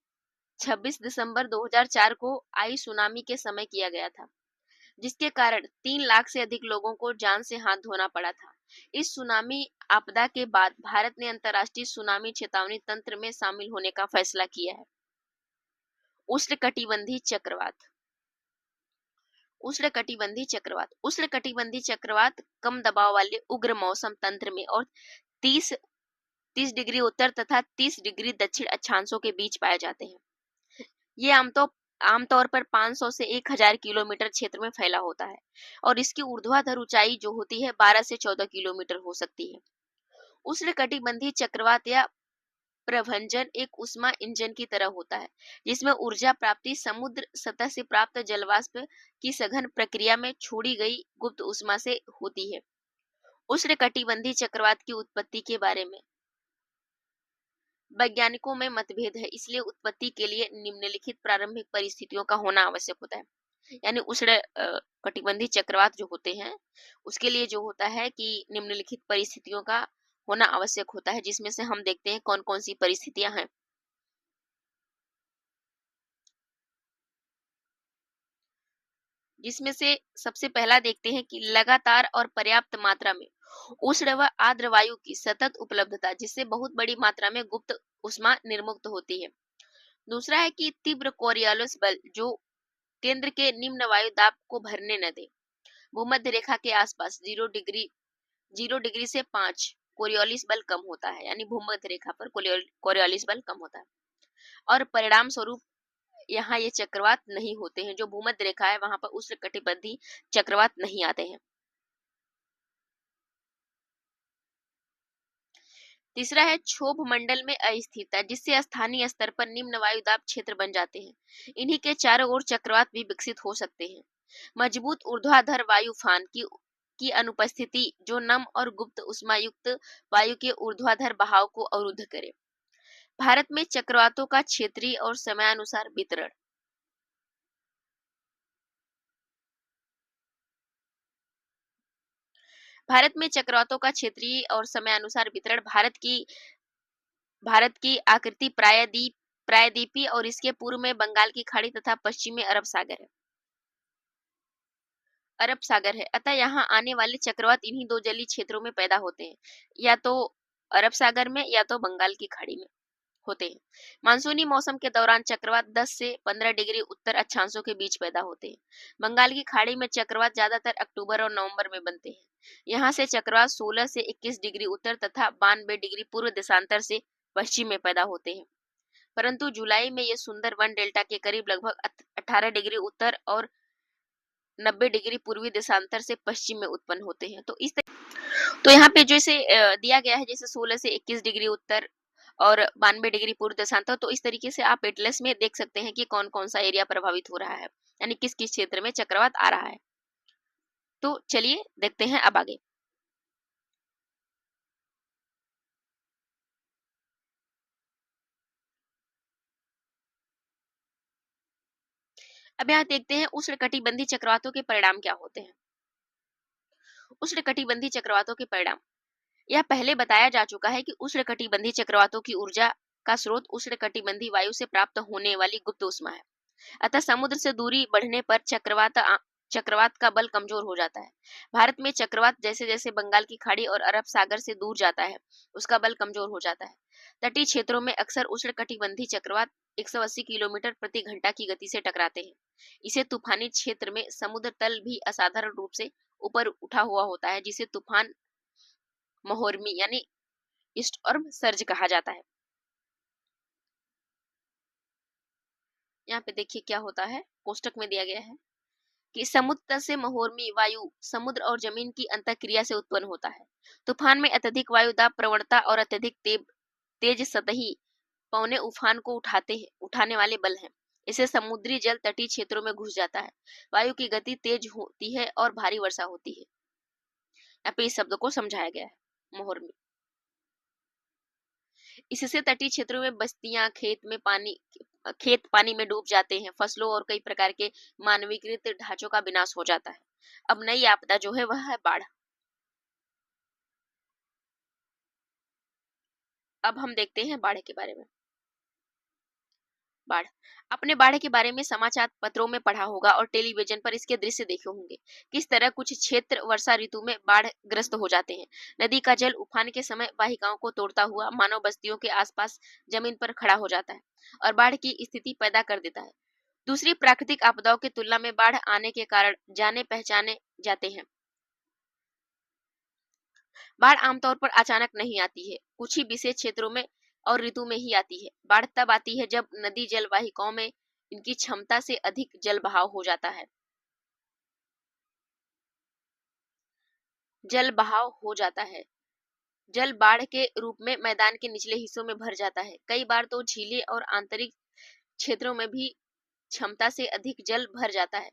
26 दिसंबर 2004 को आई सुनामी के समय किया गया था, जिसके कारण 3 लाख से अधिक लोगों को जान से हाथ धोना पड़ा था। इस सुनामी आपदा के बाद भारत ने अंतर्राष्ट्रीय सुनामी चेतावनी तंत्र में शामिल होने का फैसला किया है। उष्णकटिबंधीय चक्रवात उष्णकटिबंधीय चक्रवात कम दबाव वाले उग्र मौसम तंत्र में और 30 30 डिग्री उत्तर तथा 30 डिग्री दक्षिण अक्षांशों के बीच पाए जाते हैं। ये आमतौर पर 500 से 1000 किलोमीटर क्षेत्र में फैला होता है और इसकी ऊर्ध्वाधर ऊंचाई जो होती है 12 से 14 किलोमीटर हो सकती है। उष्णकटिबंधीय चक्रवात या प्रभंजन एक उष्मा इंजन की तरह होता है, जिसमें ऊर्जा प्राप्ति समुद्र सतह से प्राप्त जलवाष्प की सघन प्रक्रिया में छोड़ी गई गुप्त उष्मा से होती है। उष्णकटिबंधीय चक्रवात की उत्पत्ति के बारे में वैज्ञानिकों में मतभेद है, इसलिए उत्पत्ति के लिए निम्नलिखित प्रारंभिक परिस्थितियों का होना आवश्यक होता है। यानी उष्ण कटिबंधीय चक्रवात जो होते हैं उसके लिए जो होता है कि निम्नलिखित परिस्थितियों का होना आवश्यक होता है, जिसमें से हम देखते हैं कौन कौन सी परिस्थितियां हैं। जिसमें से सबसे पहला देखते हैं कि लगातार और पर्याप्त मात्रा में उष्ण व आर्द्र वायु की सतत उपलब्धता, जिससे बहुत बड़ी मात्रा में गुप्त उष्मा निर्मुक्त होती है। दूसरा है कि तीव्र कोरियोलिस बल जो केंद्र के निम्न वायु दाब को भरने न दे। भूमध्य रेखा के आसपास 0 डिग्री से 5 कोरियोलिस बल कम होता है, यानी भूमध्य रेखा पर कोरियोलिस बल कम होता है और परिणाम स्वरूप यहाँ ये चक्रवात नहीं होते हैं। जो भूमध्य रेखा है वहां पर उष्णकटिबंधीय चक्रवात नहीं आते हैं। तीसरा है क्षोभ मंडल में अस्थिरता, जिससे स्थानीय स्तर पर निम्न वायुदाब क्षेत्र बन जाते हैं। इन्हीं के चारों ओर चक्रवात भी विकसित हो सकते हैं। मजबूत ऊर्ध्वाधर वायुफान की अनुपस्थिति जो नम और गुप्त उष्मायुक्त वायु के ऊर्ध्वाधर बहाव को अवरुद्ध करे। भारत में चक्रवातों का क्षेत्रीय और समयानुसार वितरण भारत की आकृति प्रायद्वीपीय और इसके पूर्व में बंगाल की खाड़ी तथा पश्चिम में अरब सागर है। अतः यहाँ आने वाले चक्रवात इन्हीं दो जलीय क्षेत्रों में पैदा होते हैं, या तो अरब सागर में या तो बंगाल की खाड़ी में। होते हैं। मानसूनी मौसम के दौरान चक्रवात 10 से 15 डिग्री उत्तर अक्षांशों के बीच पैदा होते हैं। बंगाल की खाड़ी में चक्रवात ज्यादातर अक्टूबर और नवंबर में बनते हैं। यहाँ से चक्रवात 16 से 21 डिग्री उत्तर तथा 92 डिग्री पूर्व देशांतर से पश्चिम में पैदा होते हैं। परंतु जुलाई में ये सुंदरबन डेल्टा के करीब लगभग 18 डिग्री उत्तर और 90 डिग्री पूर्वी देशांतर से पश्चिम में उत्पन्न होते हैं। तो यहाँ पे जैसे दिया गया है, जैसे 16 से 21 डिग्री उत्तर और 92 डिग्री पूर्व देशांतर, तो इस तरीके से आप एटलस में देख सकते हैं कि कौन कौन सा एरिया प्रभावित हो रहा है, यानी किस किस क्षेत्र में चक्रवात आ रहा है। तो चलिए देखते हैं अब आगे। अब यहाँ देखते हैं उष्णकटिबंधीय चक्रवातों के परिणाम क्या होते हैं। उष्णकटिबंधीय चक्रवातों के परिणाम, यह पहले बताया जा चुका है कि उष्णकटिबंधीय चक्रवातों की ऊर्जा का स्रोत उष्णकटिबंधीय वायु से प्राप्त होने वाली गुप्त ऊष्मा है। अतः समुद्र से दूरी बढ़ने पर चक्रवात का बल कमजोर हो जाता है। भारत में चक्रवात जैसे जैसे बंगाल की खाड़ी और अरब सागर से दूर जाता है, उसका बल कमजोर हो जाता है। तटीय क्षेत्रों में अक्सर उष्णकटिबंधीय चक्रवात 180 किलोमीटर प्रति घंटा की गति से टकराते हैं। इसे तूफानी क्षेत्र में समुद्र तल भी असाधारण रूप से ऊपर उठा हुआ होता है, जिसे तूफान महोर्मी यानी स्टॉर्म सर्ज कहा जाता है। यहाँ पे देखिए क्या होता है, कोष्टक में दिया गया है कि समुद्र तल से महोर्मी वायु समुद्र और जमीन की अंतःक्रिया से उत्पन्न होता है। तूफान में अत्यधिक वायु दाब प्रवणता और अत्यधिक तेज सतही पौने उफान को उठाने वाले बल हैं। इसे समुद्री जल तटीय क्षेत्रों में घुस जाता है। वायु की गति तेज होती है और भारी वर्षा होती है। यहाँ पे इस शब्द को समझाया गया है, महोर्मी। इससे तटीय क्षेत्रों में बस्तियां, खेत पानी में डूब जाते हैं। फसलों और कई प्रकार के मानवीकृत ढांचों का विनाश हो जाता है। अब नई आपदा जो है वह है बाढ़। अब हम देखते हैं बाढ़ के बारे में। बाढ़, अपने बाढ़ के बारे में समाचार पत्रों में पढ़ा होगा और टेलीविजन पर इसके दृश्य देखे होंगे। किस तरह कुछ क्षेत्र वर्षा ऋतु में बाढ़ ग्रस्त हो जाते हैं। नदी का जल उफान के समय वाहिकाओं को तोड़ता हुआ मानव बस्तियों के आसपास जमीन पर खड़ा हो जाता है और बाढ़ की स्थिति पैदा कर देता है। दूसरी प्राकृतिक आपदाओं की तुलना में बाढ़ आने के कारण जाने पहचाने जाते हैं। बाढ़ आमतौर पर अचानक नहीं आती है, कुछ ही विशेष क्षेत्रों में और ऋतु में ही आती है। बाढ़ तब आती है जब नदी जल वाहिकाओं में इनकी क्षमता से अधिक जल बहाव हो जाता है। जल बहाव हो जाता है। जल बाढ़ के रूप में मैदान के निचले हिस्सों में भर जाता है। कई बार तो झीलें और आंतरिक क्षेत्रों में भी क्षमता से अधिक जल भर जाता है।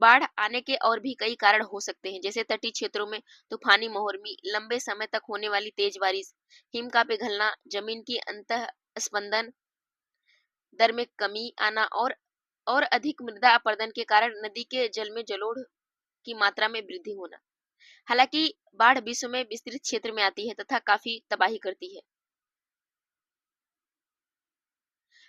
बाढ़ आने के और भी कई कारण हो सकते हैं, जैसे तटीय क्षेत्रों में तूफानी महोर्मी, लंबे समय तक होने वाली तेज बारिश, हिम का पिघलना, जमीन की अंतः स्पंदन दर में कमी आना और अधिक मृदा अपरदन के कारण नदी के जल में जलोढ़ की मात्रा में वृद्धि होना। हालांकि बाढ़ विश्व में विस्तृत क्षेत्र में आती है तथा काफी तबाही करती है,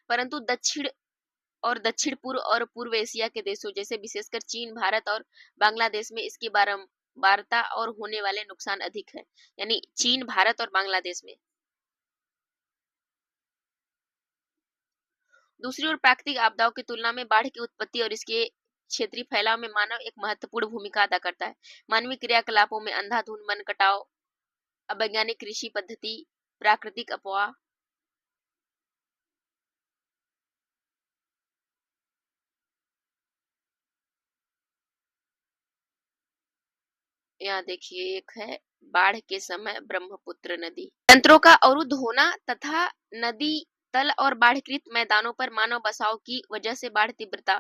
परंतु दक्षिण पूर्व और पूर्व एशिया के देशों जैसे विशेषकर चीन, भारत और बांग्लादेश में इसकी बारंबारता और होने वाले नुकसान अधिक है। यानी चीन, भारत और बांग्लादेश में। दूसरी ओर प्राकृतिक आपदाओं की तुलना में बाढ़ की उत्पत्ति और इसके क्षेत्रीय फैलाव में मानव एक महत्वपूर्ण भूमिका अदा करता है। मानवीय क्रियाकलापों में अंधाधुंध वन कटाव, अवैज्ञानिक कृषि पद्धति, प्राकृतिक अपवाह, यहाँ देखिए एक है बाढ़ के समय ब्रह्मपुत्र नदी तंत्रों का अवरुद्ध होना तथा नदी तल और बाढ़कृत मैदानों पर मानव बसाव की वजह से बाढ़ तीव्रता,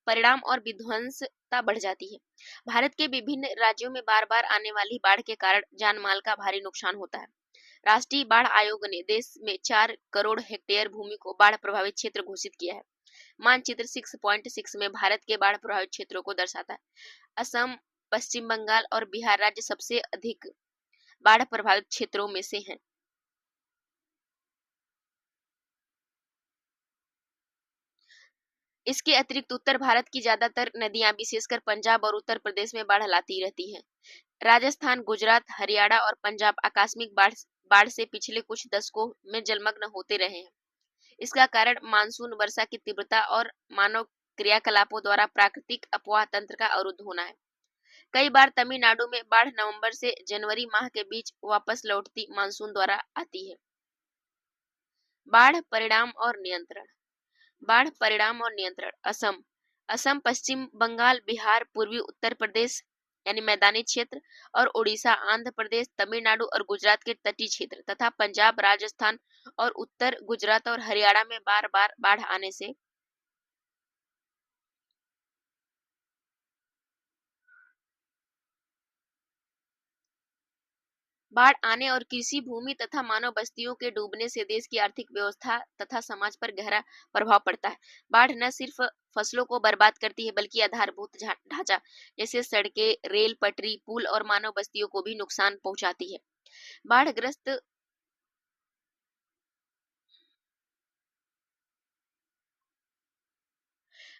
परिणाम और विध्वंसता बढ़ जाती है। भारत के विभिन्न राज्यों में बार बार आने वाली बाढ़ के कारण जान माल का भारी नुकसान होता है। राष्ट्रीय बाढ़ आयोग ने देश में 4 करोड़ हेक्टेयर भूमि को बाढ़ प्रभावित क्षेत्र घोषित किया है। मानचित्र 6.6 में भारत के बाढ़ प्रभावित क्षेत्रों को दर्शाता है। असम, पश्चिम बंगाल और बिहार राज्य सबसे अधिक बाढ़ प्रभावित क्षेत्रों में से हैं। इसके अतिरिक्त उत्तर भारत की ज्यादातर नदियां विशेषकर पंजाब और उत्तर प्रदेश में बाढ़ लाती रहती हैं। राजस्थान, गुजरात, हरियाणा और पंजाब आकस्मिक बाढ़ बाढ़ से पिछले कुछ दशकों में जलमग्न होते रहे हैं। इसका कारण मानसून वर्षा की तीव्रता और मानव क्रियाकलापों द्वारा प्राकृतिक अपवाह तंत्र का अवरुद्ध होना है। कई बार तमिलनाडु में बाढ़ नवंबर से जनवरी माह के बीच वापस लौटती मानसून द्वारा आती है। बाढ़ परिणाम और नियंत्रण। बाढ़ परिणाम और नियंत्रण। असम असम, पश्चिम बंगाल, बिहार, पूर्वी उत्तर प्रदेश यानी मैदानी क्षेत्र और उड़ीसा, आंध्र प्रदेश, तमिलनाडु और गुजरात के तटीय क्षेत्र तथा पंजाब, राजस्थान और उत्तर गुजरात और हरियाणा में बार बार बाढ़ आने से बाढ़ आने और कृषि भूमि तथा मानव बस्तियों के डूबने से देश की आर्थिक व्यवस्था तथा समाज पर गहरा प्रभाव पड़ता है। बाढ़ न सिर्फ फसलों को बर्बाद करती है बल्कि आधारभूत ढांचा जैसे सड़कें, रेल पटरी, पुल और मानव बस्तियों को भी नुकसान पहुंचाती है। बाढ़ग्रस्त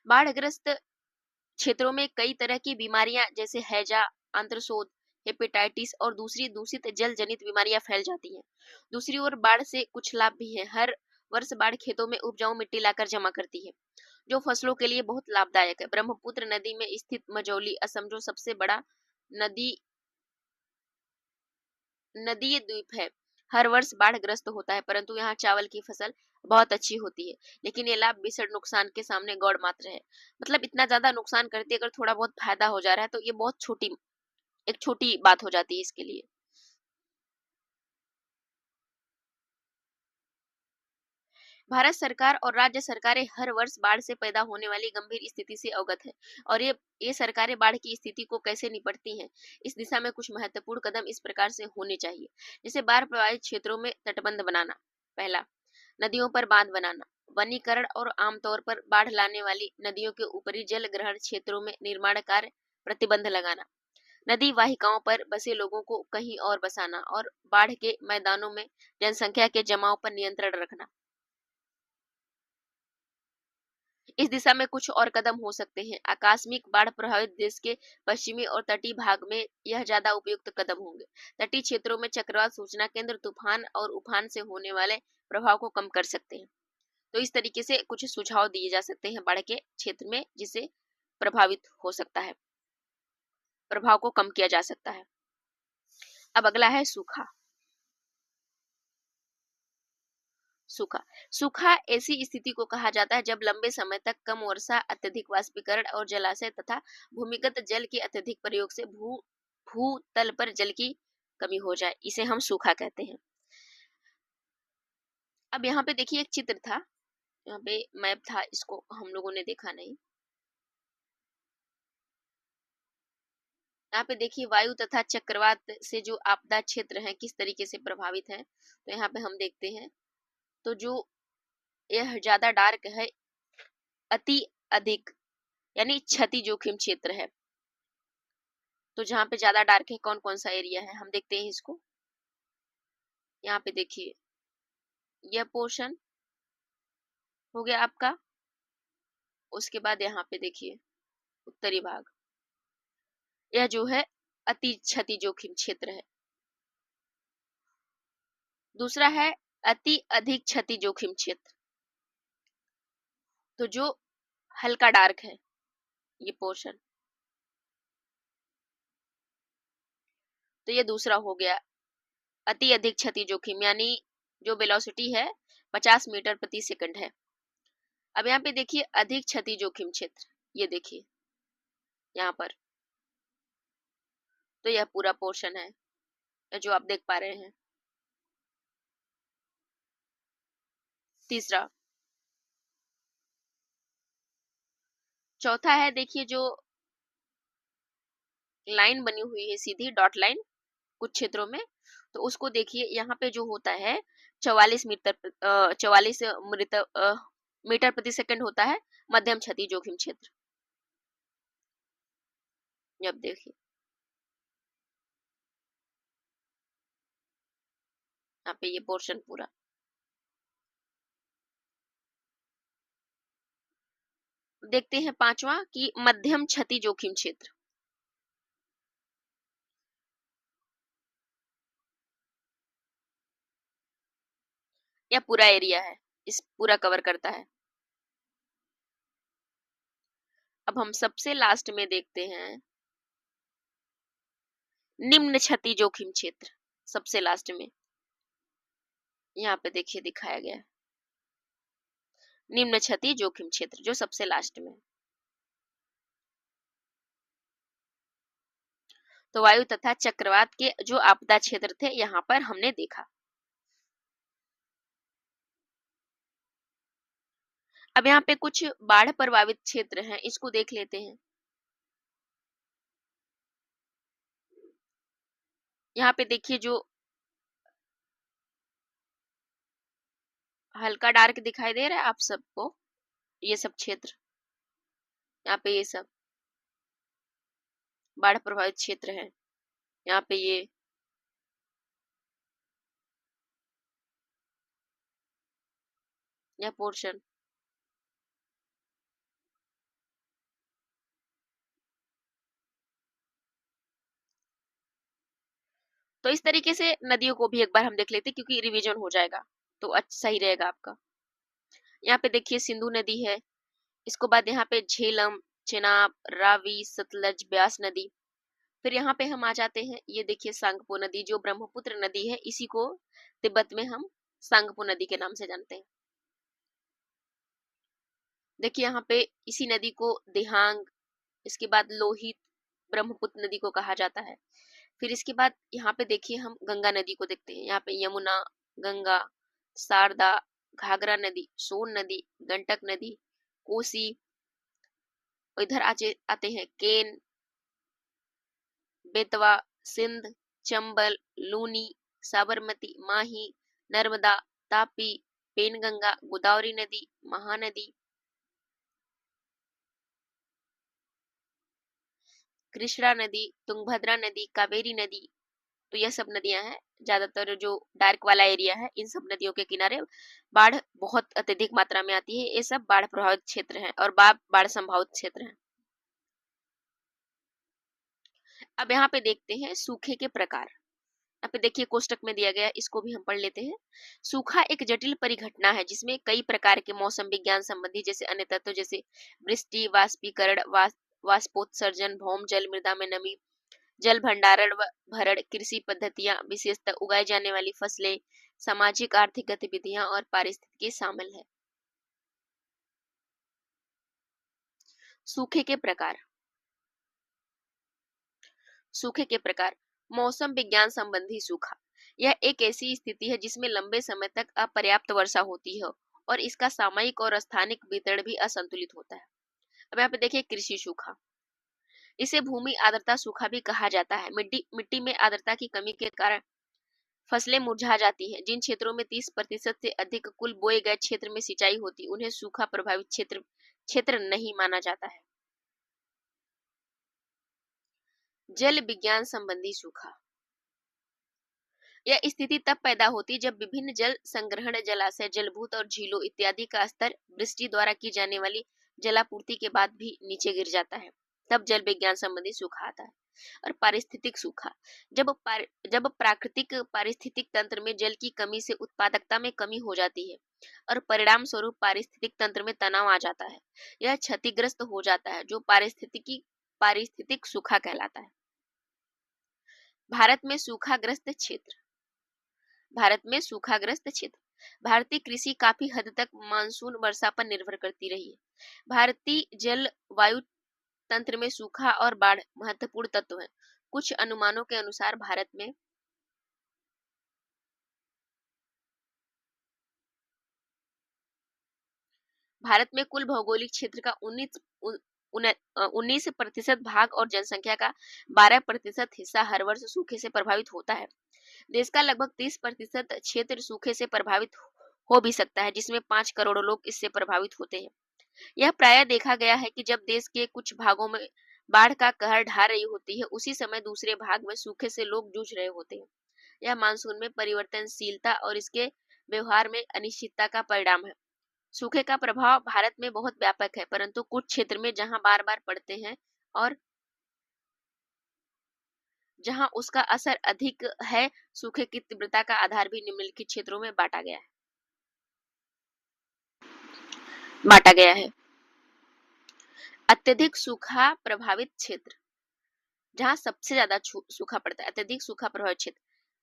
बाढ़ग्रस्त क्षेत्रों में कई तरह की बीमारियां जैसे हैजा, आंत्रशोथ, हेपेटाइटिस और दूसरी दूषित जल जनित बीमारियां फैल जाती हैं। दूसरी ओर बाढ़ से कुछ लाभ भी हैं। हर वर्ष बाढ़ खेतों में उपजाऊ मिट्टी लाकर जमा करती है, जो फसलों के लिए बहुत लाभदायक है। ब्रह्मपुत्र नदी में स्थित मजौली असम जो सबसे बड़ा नदी नदीय द्वीप है, हर वर्ष बाढ़ग्रस्त होता है, परंतु यहाँ चावल की फसल बहुत अच्छी होती है। लेकिन ये लाभ भीषण नुकसान के सामने गौड़ मात्र है। मतलब इतना ज्यादा नुकसान करती है, अगर थोड़ा बहुत फायदा हो जा रहा है तो ये बहुत एक छोटी बात हो जाती है इसके लिए। भारत सरकार और राज्य सरकारें हर वर्ष बाढ़ से पैदा होने वाली गंभीर स्थिति से अवगत है और ये सरकारें बाढ़ की स्थिति को कैसे निपटती हैं, इस दिशा में कुछ महत्वपूर्ण कदम इस प्रकार से होने चाहिए। जैसे बाढ़ प्रभावित क्षेत्रों में तटबंध बनाना। पहला, नदियों पर बांध बनाना, वनीकरण और आमतौर पर बाढ़ लाने वाली नदियों के ऊपरी जल ग्रहण क्षेत्रों में निर्माण कार्य प्रतिबंध लगाना, नदी वाहिकाओं पर बसे लोगों को कहीं और बसाना और बाढ़ के मैदानों में जनसंख्या के जमाव पर नियंत्रण रखना। इस दिशा में कुछ और कदम हो सकते हैं। आकस्मिक बाढ़ प्रभावित देश के पश्चिमी और तटीय भाग में यह ज्यादा उपयुक्त कदम होंगे। तटीय क्षेत्रों में चक्रवात सूचना केंद्र तूफान और उफान से होने वाले प्रभाव को कम कर सकते हैं। तो इस तरीके से कुछ सुझाव दिए जा सकते हैं बाढ़ के क्षेत्र में, जिसे प्रभावित हो सकता है, प्रभाव को कम किया जा सकता है। अब अगला है सूखा। सूखा सूखा ऐसी स्थिति को कहा जाता है जब लंबे समय तक कम वर्षा, अत्यधिक वाष्पीकरण और जलाशय तथा भूमिगत जल के अत्यधिक प्रयोग से भूतल पर जल की कमी हो जाए, इसे हम सूखा कहते हैं। अब यहाँ पे देखिए एक चित्र था, यहाँ पे मैप था, इसको हम लोगों ने देखा नहीं। यहाँ पे देखिए वायु तथा चक्रवात से जो आपदा क्षेत्र है किस तरीके से प्रभावित है। तो यहाँ पे हम देखते हैं, तो जो यह ज्यादा डार्क है, अति अधिक यानी क्षति जोखिम क्षेत्र है। तो जहाँ पे ज्यादा डार्क है कौन कौन सा एरिया है हम देखते हैं इसको। यहाँ पे देखिए यह पोर्शन हो गया आपका, उसके बाद यहाँ पे देखिए उत्तरी भाग, यह जो है अति क्षति जोखिम क्षेत्र है। दूसरा है अति अधिक क्षति जोखिम क्षेत्र, तो जो हल्का डार्क है ये पोर्शन, तो ये दूसरा हो गया अति अधिक क्षति जोखिम, यानी जो वेलोसिटी है 50 मीटर प्रति सेकंड है। अब यहाँ पे देखिए अधिक क्षति जोखिम क्षेत्र, ये देखिए यहाँ पर, तो यह पूरा पोर्शन है जो आप देख पा रहे हैं। तीसरा, चौथा है देखिए जो लाइन बनी हुई है सीधी डॉट लाइन कुछ क्षेत्रों में, तो उसको देखिए यहाँ पे जो होता है 44 मीटर प्रति सेकंड होता है मध्यम क्षति जोखिम क्षेत्र। अब देखिए यहाँ पे ये पोर्शन पूरा। देखते हैं पांचवा कि मध्यम क्षति जोखिम क्षेत्र। या पूरा एरिया है, इस पूरा कवर करता है। अब हम सबसे लास्ट में देखते हैं निम्न क्षति जोखिम क्षेत्र, सबसे लास्ट में यहाँ पे देखिए दिखाया गया है निम्न क्षति जोखिम क्षेत्र, जो सबसे लास्ट में। तो वायु तथा चक्रवात के जो आपदा क्षेत्र थे यहाँ पर हमने देखा। अब यहाँ पे कुछ बाढ़ प्रभावित क्षेत्र हैं, इसको देख लेते हैं। यहाँ पे देखिए जो हल्का डार्क दिखाई दे रहा है आप सबको, ये सब क्षेत्र, यहाँ पे ये सब बाढ़ प्रभावित क्षेत्र है। यहाँ पे यह पोर्शन, तो इस तरीके से नदियों को भी एक बार हम देख लेते हैं, क्योंकि रिवीजन हो जाएगा तो अच्छा सही रहेगा आपका। यहाँ पे देखिए सिंधु नदी है, इसको बाद यहाँ पे झेलम, चेनाब, रावी, सतलज, ब्यास नदी। फिर यहाँ पे हम आ जाते हैं, ये देखिए सांगपो नदी जो ब्रह्मपुत्र नदी है, इसी को तिब्बत में हम सांगपो नदी के नाम से जानते हैं। देखिए यहाँ पे इसी नदी को दिहांग, इसके बाद लोहित, ब्रह्मपुत्र नदी को कहा जाता है। फिर इसके बाद यहाँ पे देखिए हम गंगा नदी को देखते हैं। यहाँ पे यमुना, गंगा, शारदा, घाघरा नदी, सोन नदी, गंडक नदी, कोसी, और इधर आते हैं केन, बेतवा, सिंध, चंबल, लूनी, साबरमती, माही, नर्मदा, तापी, पेनगंगा, गोदावरी नदी, महानदी, कृष्णा नदी, तुंगभद्रा नदी, कावेरी नदी। तो यह सब नदियां हैं, ज्यादातर जो डार्क वाला एरिया है इन सब नदियों के किनारे बाढ़ बहुत अत्यधिक मात्रा में आती है। ये सब बाढ़ प्रभावित क्षेत्र हैं और बाढ़ संभावित क्षेत्र हैं। अब यहाँ पे देखते हैं सूखे के प्रकार। यहाँ पे देखिए कोष्टक में दिया गया है, इसको भी हम पढ़ लेते हैं। सूखा एक जटिल परिघटना है जिसमें कई प्रकार के मौसम विज्ञान संबंधी जैसे अन्य तत्व जैसे वृष्टि, वाष्पीकरण, वाष्पोत्सर्जन, भौम जल, मृदा में नमी, जल भंडारण व भरण, कृषि पद्धतियां, विशेषतः उगाई जाने वाली फसलें, सामाजिक आर्थिक गतिविधियां और पारिस्थितिकी शामिल है। सूखे के प्रकार। सूखे के प्रकार। मौसम विज्ञान संबंधी सूखा, यह एक ऐसी स्थिति है जिसमें लंबे समय तक अपर्याप्त वर्षा होती है और इसका सामयिक और स्थानिक वितरण भी असंतुलित होता है। अब यहाँ पे देखिए कृषि सूखा, इसे भूमि आर्द्रता सूखा भी कहा जाता है। मिट्टी में आर्द्रता की कमी के कारण फसलें मुरझा जाती हैं। जिन क्षेत्रों में 30% से अधिक कुल बोए गए क्षेत्र में सिंचाई होती, उन्हें सूखा प्रभावित क्षेत्र नहीं माना जाता है। जल विज्ञान संबंधी सूखा, यह स्थिति तब पैदा होती जब विभिन्न जल संग्रहण जलाशय, जलभूत और झीलों इत्यादि का स्तर वृष्टि द्वारा की जाने वाली जलापूर्ति के बाद भी नीचे गिर जाता है, तब जल विज्ञान संबंधी सूखा आता है। और पारिस्थितिक सूखा, जब प्राकृतिक पारिस्थितिक तंत्र में जल की कमी से उत्पादकता में कमी हो जाती है और परिणाम स्वरूप पारिस्थितिक तंत्र में तनाव आ जाता है, यह क्षतिग्रस्त हो जाता है, जो पारिस्थितिक सूखा कहलाता है। भारत में सूखाग्रस्त क्षेत्र। भारत में सूखाग्रस्त क्षेत्र, भारतीय कृषि काफी हद तक मानसून वर्षा पर निर्भर करती रही है। भारतीय जलवायु तंत्र में सूखा और बाढ़ महत्वपूर्ण तत्व हैं। कुछ अनुमानों के अनुसार भारत में कुल भौगोलिक क्षेत्र का 19% भाग और जनसंख्या का 12% हिस्सा हर वर्ष सूखे से प्रभावित होता है। देश का लगभग 30% क्षेत्र सूखे से प्रभावित हो भी सकता है, जिसमें 5 करोड़ लोग इससे प्रभावित होते हैं। यह प्रायः देखा गया है कि जब देश के कुछ भागों में बाढ़ का कहर ढा रही होती है, उसी समय दूसरे भाग में सूखे से लोग जूझ रहे होते हैं। यह मानसून में परिवर्तनशीलता और इसके व्यवहार में अनिश्चितता का परिणाम है। सूखे का प्रभाव भारत में बहुत व्यापक है, परंतु कुछ क्षेत्र में जहां बार बार पड़ते हैं और जहां उसका असर अधिक है, सूखे की तीव्रता का आधार भी निम्नलिखित क्षेत्रों में बांटा गया है। बांटा गया है। अत्यधिक सूखा प्रभावित क्षेत्र, जहां सबसे ज्यादा सूखा पड़ता है, अत्यधिक सूखा प्रभावित क्षेत्र।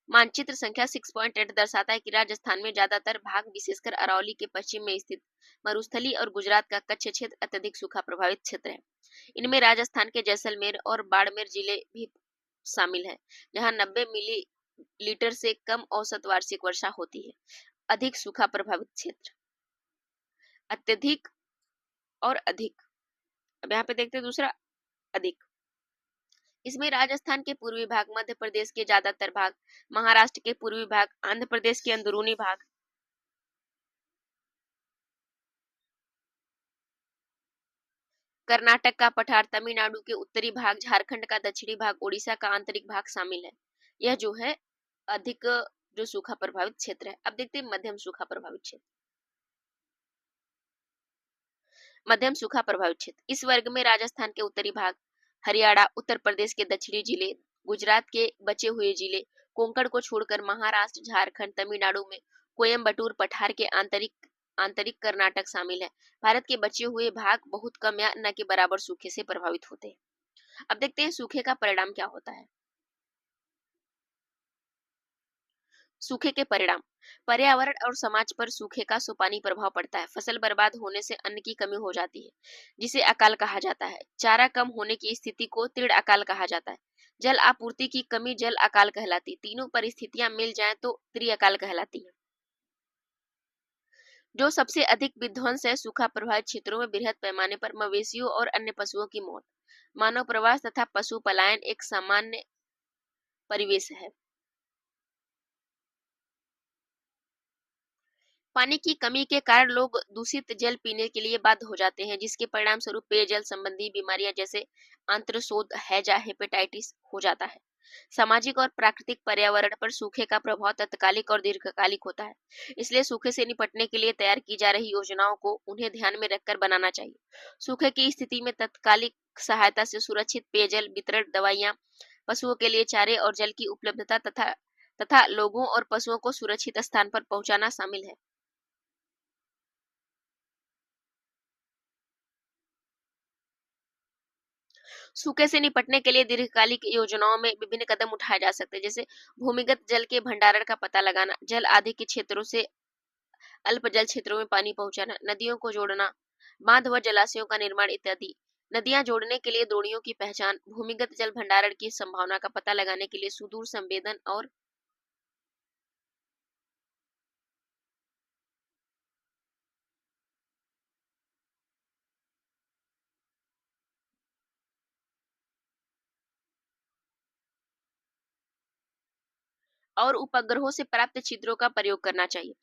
मानचित्र संख्या 6.8 दर्शाता है कि राजस्थान में ज्यादातर भाग, विशेषकर अरवली के पश्चिम में स्थित मरुस्थली और गुजरात का कच्छ क्षेत्र अत्यधिक सूखा प्रभावित क्षेत्र है। इनमें राजस्थान के जैसलमेर और बाड़मेर जिले भी शामिल हैं, जहां 90 मिलीलीटर से कम औसत वार्षिक वर्षा होती है। अधिक सूखा प्रभावित क्षेत्र, अत्यधिक और अधिक। अब यहाँ पे देखते हैं दूसरा, अधिक। इसमें राजस्थान के पूर्वी भाग, मध्य प्रदेश के ज्यादातर भाग, महाराष्ट्र के पूर्वी भाग, आंध्र प्रदेश के अंदरूनी भाग, कर्नाटक का पठार, तमिलनाडु के उत्तरी भाग, झारखंड का दक्षिणी भाग, उड़ीसा का आंतरिक भाग शामिल है। यह जो है अधिक जो सूखा प्रभावित क्षेत्र है। अब देखते हैं मध्यम सूखा प्रभावित क्षेत्र। मध्यम सूखा प्रभावित क्षेत्र, इस वर्ग में राजस्थान के उत्तरी भाग, हरियाणा, उत्तर प्रदेश के दक्षिणी जिले, गुजरात के बचे हुए जिले, कोंकण को छोड़कर महाराष्ट्र, झारखंड, तमिलनाडु में कोयम्बटूर पठार के आंतरिक आंतरिक कर्नाटक शामिल है। भारत के बचे हुए भाग बहुत कम या न के बराबर सूखे से प्रभावित होते हैं। अब देखते हैं सूखे का परिणाम क्या होता है। सूखे के परिणाम, पर्यावरण और समाज पर सूखे का सोपानी प्रभाव पड़ता है। फसल बर्बाद होने से अन्न की कमी हो जाती है, जिसे अकाल कहा जाता है। चारा कम होने की स्थिति को तीव्र अकाल कहा जाता है। जल आपूर्ति की कमी जल अकाल कहलाती। तीनों परिस्थितियां मिल जाएं तो त्रिअकाल कहलाती है। जो सबसे अधिक विध्वंस है, सूखा प्रभावित क्षेत्रों में बृहद पैमाने पर मवेशियों और अन्य पशुओं की मौत, मानव प्रवास तथा पशु पलायन एक सामान्य परिवेश है। पानी की कमी के कारण लोग दूषित जल पीने के लिए बाध्य हो जाते हैं, जिसके परिणाम स्वरूप पेयजल संबंधी बीमारियां जैसे आंत्रशोथ, हैजा, हेपेटाइटिस हो जाता है। सामाजिक और प्राकृतिक पर्यावरण पर सूखे का प्रभाव तत्कालिक और दीर्घकालिक होता है। इसलिए सूखे से निपटने के लिए तैयार की जा रही योजनाओं को उन्हें ध्यान में रखकर बनाना चाहिए। सूखे की स्थिति में तत्कालिक सहायता से सुरक्षित पेयजल वितरण, दवाइयां, पशुओं के लिए चारे और जल की उपलब्धता तथा लोगों और पशुओं को सुरक्षित स्थान पर पहुंचाना शामिल है। सूखे से निपटने के लिए दीर्घकालिक योजनाओं में विभिन्न कदम उठाए जा सकते हैं, जैसे भूमिगत जल के भंडारण का पता लगाना, जल आदि के क्षेत्रों से अल्प जल क्षेत्रों में पानी पहुंचाना, नदियों को जोड़ना, बांध व जलाशयों का निर्माण इत्यादि। नदियां जोड़ने के लिए दोड़ियों की पहचान, भूमिगत जल भंडारण की संभावना का पता लगाने के लिए सुदूर संवेदन और उपग्रहों से प्राप्त चित्रों का प्रयोग करना चाहिए।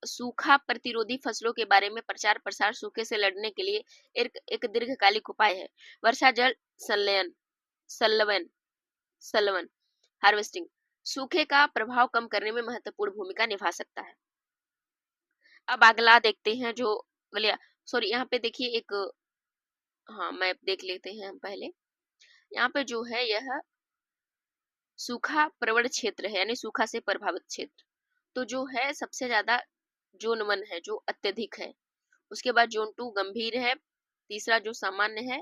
सूखा प्रतिरोधी फसलों के बारे में प्रचार प्रसार सूखे से लड़ने के लिए एक दीर्घकालिक उपाय है। वर्षा जल संलयन संलवन सलवन हार्वेस्टिंग सूखे का प्रभाव कम करने में महत्वपूर्ण भूमिका निभा सकता है। अब अगला देखते हैं जो अगला, सॉरी यहाँ पे देखिए एक, हाँ मैप देख लेते हैं हम पहले। यहाँ पे जो है यह सूखा प्रवण क्षेत्र है, यानी सूखा से प्रभावित क्षेत्र। तो जो है सबसे ज्यादा जोन 1 है जो अत्यधिक है, उसके बाद जोन 2 गंभीर है, तीसरा जो सामान्य है,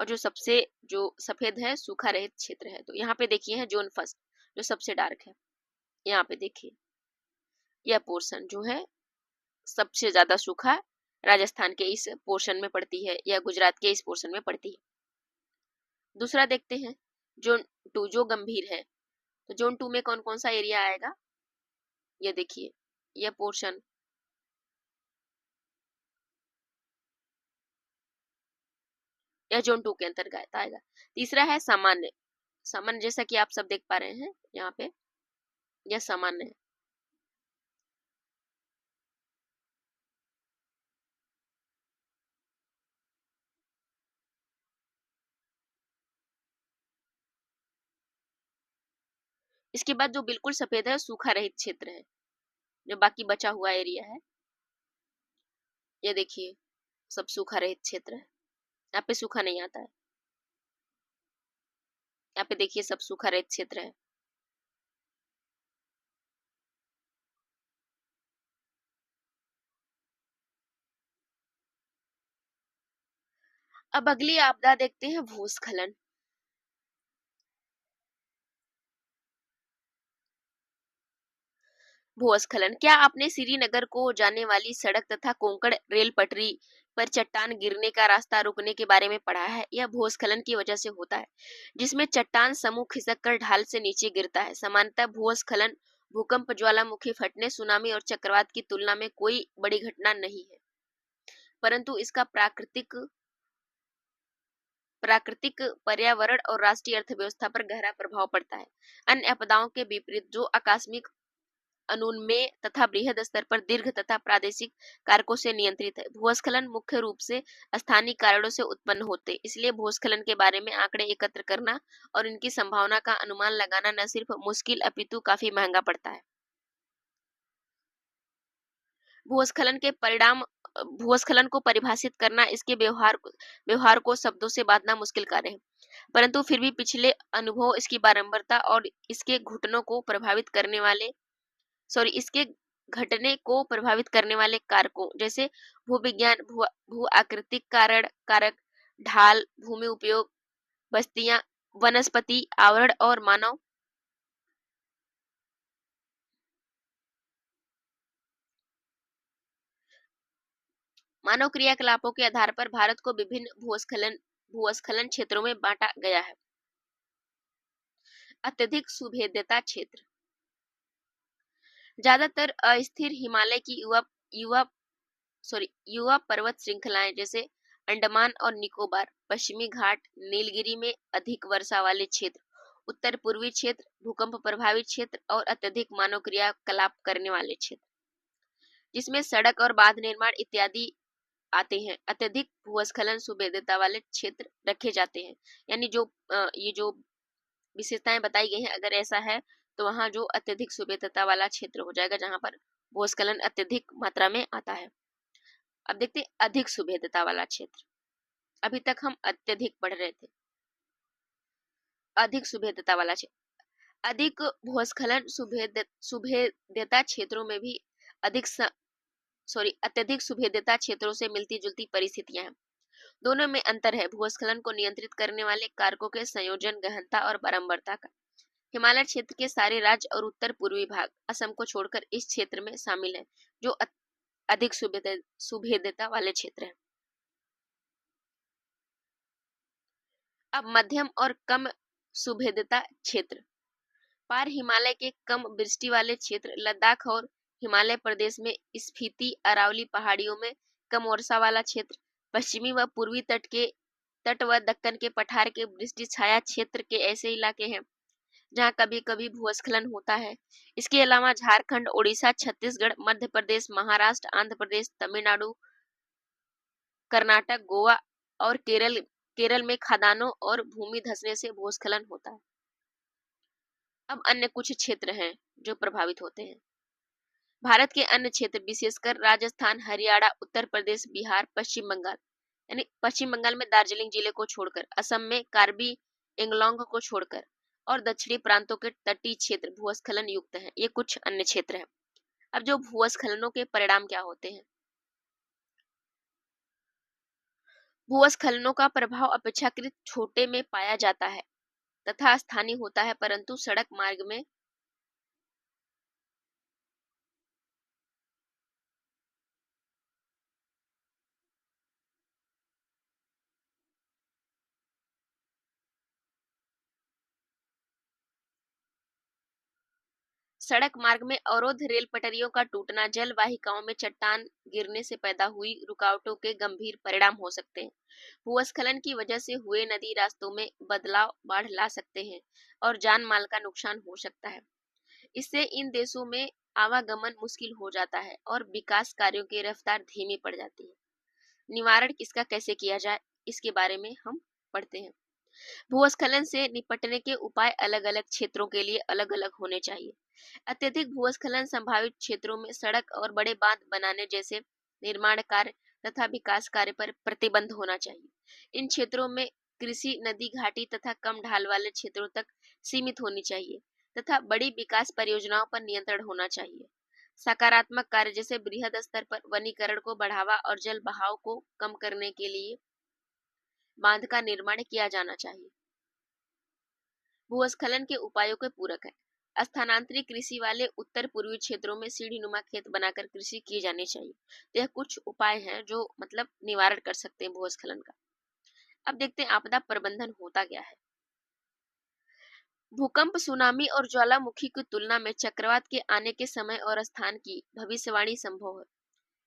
और जो सबसे जो सफेद है सूखा रहित क्षेत्र है। तो यहाँ पे देखिए है जोन फर्स्ट जो सबसे डार्क है। यहाँ पे देखिए यह पोर्शन जो है सबसे ज्यादा सूखा राजस्थान के इस पोर्शन में पड़ती है या गुजरात के इस पोर्शन में पड़ती है। दूसरा देखते हैं जोन 2 जो गंभीर है। तो जोन 2 में कौन कौन सा एरिया आएगा, ये देखिए यह पोर्शन, यह जोन 2 के अंतर्गत आएगा। तीसरा है सामान्य। सामान्य जैसा कि आप सब देख पा रहे हैं यहाँ पे, यह सामान्य है। इसके बाद जो बिल्कुल सफेद है सूखा रहित क्षेत्र है, जो बाकी बचा हुआ एरिया है, ये देखिए सब सूखा रहित क्षेत्र है। यहाँ पे सूखा नहीं आता है, यहाँ पे देखिए सब सूखा रहित क्षेत्र है। अब अगली आपदा देखते हैं, भूस्खलन। भूस्खलन, क्या आपने श्रीनगर को जाने वाली सड़क तथा कोंकण रेल पटरी पर चट्टान गिरने का रास्ता रुकने के बारे में पढ़ा है? यह भूस्खलन की वजह से होता है, जिसमें चट्टान समूह खिसक कर ढाल से नीचे गिरता है। सामान्यतः भूस्खलन भूकंप, ज्वालामुखी फटने, सुनामी और चक्रवात की तुलना में कोई बड़ी घटना नहीं है, परंतु इसका प्राकृतिक पर्यावरण और राष्ट्रीय अर्थव्यवस्था पर गहरा प्रभाव पड़ता है। अन्य आपदाओं के विपरीत, जो आकस्मिक, अनुन्मेय तथा बृहद स्तर पर दीर्घ तथा प्रादेशिक कारकों से नियंत्रित है, भूस्खलन मुख्य रूप से स्थानीय कारणों से उत्पन्न होते। इसलिए भूस्खलन के बारे में आंकड़े एकत्र करना और इनकी संभावना का अनुमान लगाना न सिर्फ मुश्किल अपितु काफी महंगा पड़ता है। भूस्खलन के परिणाम भूस्खलन को परिभाषित करना, इसके व्यवहार को शब्दों से बांधना मुश्किल कार्य है, परंतु फिर भी पिछले अनुभव, इसकी बारंबारता और इसके घटने को प्रभावित करने वाले कारकों जैसे भूविज्ञान, भू आकृतिक कारक, ढाल, भूमि उपयोग, बस्तियां, वनस्पति आवरण और मानव क्रियाकलापों के आधार पर भारत को विभिन्न भूस्खलन क्षेत्रों में बांटा गया है। अत्यधिक सुभेद्यता क्षेत्र, ज्यादातर अस्थिर हिमालय की युवा युवा पर्वत श्रृंखलाएं जैसे अंडमान और निकोबार, पश्चिमी घाट, नीलगिरी में अधिक वर्षा वाले क्षेत्र, उत्तर पूर्वी क्षेत्र, भूकंप प्रभावित क्षेत्र और अत्यधिक मानव क्रियाकलाप करने वाले क्षेत्र, जिसमें सड़क और बांध निर्माण इत्यादि आते हैं। अत्यधिक भूस्खलन सुभेद्यता वाले क्षेत्र रखे जाते हैं, यानी ये जो विशेषताएं बताई गई हैं, अगर ऐसा है तो वहां जो अत्यधिक सुभेद्यता वाला क्षेत्र हो जाएगा, जहां पर भूस्खलन अत्यधिक मात्रा में आता है। अब देखते हैं अधिक सुभेद्यता वाला क्षेत्र। अभी तक हम अत्यधिक पढ़ रहे थे। अधिक सुभेद्यता वाला क्षेत्र, अधिक भूस्खलन सुभेद्यता क्षेत्रों में भी अत्यधिक सुभेद्यता क्षेत्रों से मिलती जुलती परिस्थितियां हैं। दोनों में अंतर है भूस्खलन को नियंत्रित करने वाले कारकों के संयोजन, गहनता और बारंबारता का। हिमालय क्षेत्र के सारे राज्य और उत्तर पूर्वी भाग असम को छोड़कर इस क्षेत्र में शामिल है, जो अधिक सुभेद्यता वाले क्षेत्र है। अब मध्यम और कम सुभेद्यता क्षेत्र, पार हिमालय के कम वृष्टि वाले क्षेत्र, लद्दाख और हिमालय प्रदेश में स्पीति अरावली पहाड़ियों में कम वर्षा वाला क्षेत्र, पश्चिमी व पूर्वी तट व दक्कन के पठार के वृष्टि छाया क्षेत्र के ऐसे इलाके हैं जहां कभी कभी भूस्खलन होता है। इसके अलावा झारखंड, उड़ीसा, छत्तीसगढ़, मध्य प्रदेश, महाराष्ट्र, आंध्र प्रदेश, तमिलनाडु, कर्नाटक, गोवा और केरल में खदानों और भूमि धंसने से भूस्खलन होता है। अब अन्य कुछ क्षेत्र हैं जो प्रभावित होते हैं। भारत के अन्य क्षेत्र, विशेषकर राजस्थान, हरियाणा, उत्तर प्रदेश, बिहार, पश्चिम बंगाल, यानी पश्चिम बंगाल में दार्जिलिंग जिले को छोड़कर, असम में कार्बी एंगलोंग को छोड़कर और दक्षिणी प्रांतों के तटीय क्षेत्र भूस्खलन युक्त हैं। ये कुछ अन्य क्षेत्र हैं। अब जो भूस्खलनों के परिणाम क्या होते हैं? भूस्खलनों का प्रभाव अपेक्षाकृत छोटे में पाया जाता है तथा स्थानीय होता है, परंतु सड़क मार्ग में अवरोध, रेल पटरियों का टूटना, जल वाहिकाओं में चट्टान गिरने से पैदा हुई रुकावटों के गंभीर परिणाम हो सकते हैं। भूस्खलन की वजह से हुए नदी रास्तों में बदलाव बाढ़ ला सकते हैं और जान माल का नुकसान हो सकता है। इससे इन देशों में आवागमन मुश्किल हो जाता है और विकास कार्यों की रफ्तार धीमी पड़ जाती है। निवारण इसका कैसे किया जाए, इसके बारे में हम पढ़ते हैं। भूस्खलन से निपटने के उपाय अलग अलग क्षेत्रों के लिए अलग अलग होने चाहिए। अत्यधिक भूस्खलन संभावित क्षेत्रों में सड़क और बड़े बांध बनाने जैसे निर्माण कार्य तथा विकास कार्य पर प्रतिबंध होना चाहिए। इन क्षेत्रों में कृषि नदी घाटी तथा कम ढाल वाले क्षेत्रों तक सीमित होनी चाहिए तथा बड़ी विकास परियोजनाओं पर नियंत्रण होना चाहिए। सकारात्मक कार्य जैसे बृहद स्तर पर वनीकरण को बढ़ावा और जल बहाव को कम करने के लिए बांध का निर्माण किया जाना चाहिए। भूस्खलन के उपायों के पूरक है। स्थानांतरित कृषि वाले उत्तर पूर्वी क्षेत्रों में सीढ़ीनुमा खेत बनाकर कृषि की जानी चाहिए। तो यह कुछ उपाय हैं जो मतलब निवारण कर सकते हैं भूस्खलन का। अब देखते हैं आपदा प्रबंधन होता क्या है। भूकंप, सुनामी और ज्वालामुखी की तुलना में चक्रवात के आने के समय और स्थान की भविष्यवाणी संभव है।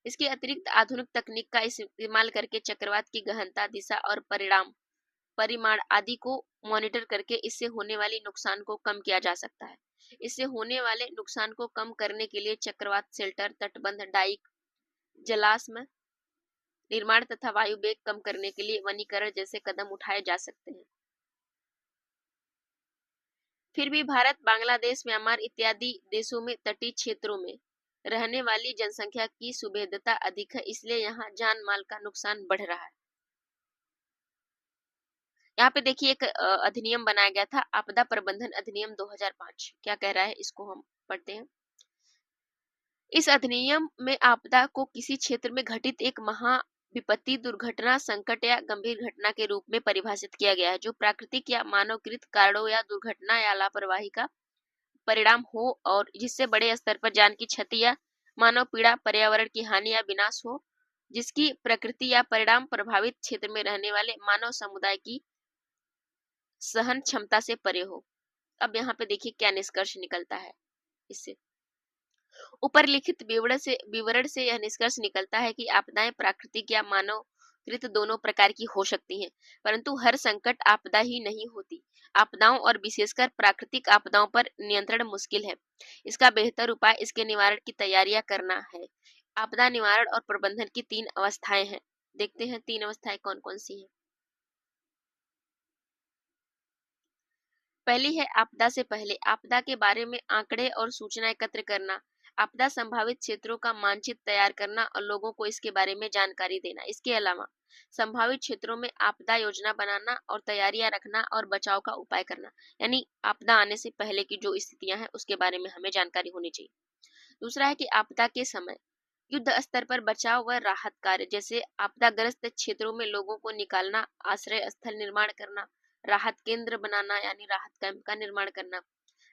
इसके अतिरिक्त आधुनिक तकनीक का इस्तेमाल करके चक्रवात की गहनता, दिशा और परिमाण आदि को मॉनिटर करके इससे होने वाली नुकसान को कम किया जा सकता है। इससे होने वाले नुकसान को कम करने के लिए चक्रवात शेल्टर, तटबंध, डाइक, जलाशय निर्माण तथा वायु वेग कम करने के लिए वनीकरण जैसे कदम उठाए जा सकते हैं। फिर भी भारत, बांग्लादेश, म्यांमार इत्यादि देशों में तटीय क्षेत्रों में रहने वाली जनसंख्या की सुभेद्यता अधिक है, इसलिए यहाँ जान माल का नुकसान बढ़ रहा है। यहाँ पे देखिए एक अधिनियम बनाया गया था, आपदा प्रबंधन अधिनियम 2005। क्या कह रहा है इसको हम पढ़ते हैं। इस अधिनियम में आपदा को किसी क्षेत्र में घटित एक महा विपत्ति, दुर्घटना, संकट या गंभीर घटना के रूप में परिभाषित किया गया है जो प्राकृतिक या मानवकृत कारणों या दुर्घटना या लापरवाही का परिणाम हो और जिससे बड़े स्तर पर जान की क्षति या मानव पीड़ा, पर्यावरण की हानि या विनाश हो, जिसकी प्रकृति या परिणाम प्रभावित क्षेत्र में रहने वाले मानव समुदाय की सहन क्षमता से परे हो। अब यहाँ पे देखिए क्या निष्कर्ष निकलता है इससे। ऊपर लिखित विवरण से यह निष्कर्ष निकलता है कि आपदाएं प्राकृतिक या मानवकृत दोनों प्रकार की हो सकती हैं, परंतु हर संकट आपदा ही नहीं होती। आपदाओं और विशेषकर प्राकृतिक आपदाओं पर नियंत्रण मुश्किल है। इसका बेहतर उपाय इसके निवारण की तैयारियां करना है। आपदा निवारण और प्रबंधन की 3 अवस्थाएं हैं। देखते हैं 3 अवस्थाएं कौन कौन सी हैं। पहली है आपदा से पहले। आपदा के बारे में आंकड़े और सूचना एकत्र करना, आपदा संभावित क्षेत्रों का मानचित्र तैयार करना और लोगों को इसके बारे में जानकारी देना। इसके अलावा संभावित क्षेत्रों में आपदा योजना बनाना और तैयारियां रखना और बचाव का उपाय करना, यानी आपदा आने से पहले की जो स्थितियां हैं उसके बारे में हमें जानकारी होनी चाहिए। दूसरा है कि आपदा के समय युद्ध स्तर पर बचाव व राहत कार्य, जैसे आपदाग्रस्त क्षेत्रों में लोगों को निकालना, आश्रय स्थल निर्माण करना, राहत केंद्र बनाना यानी राहत कैंप का निर्माण करना,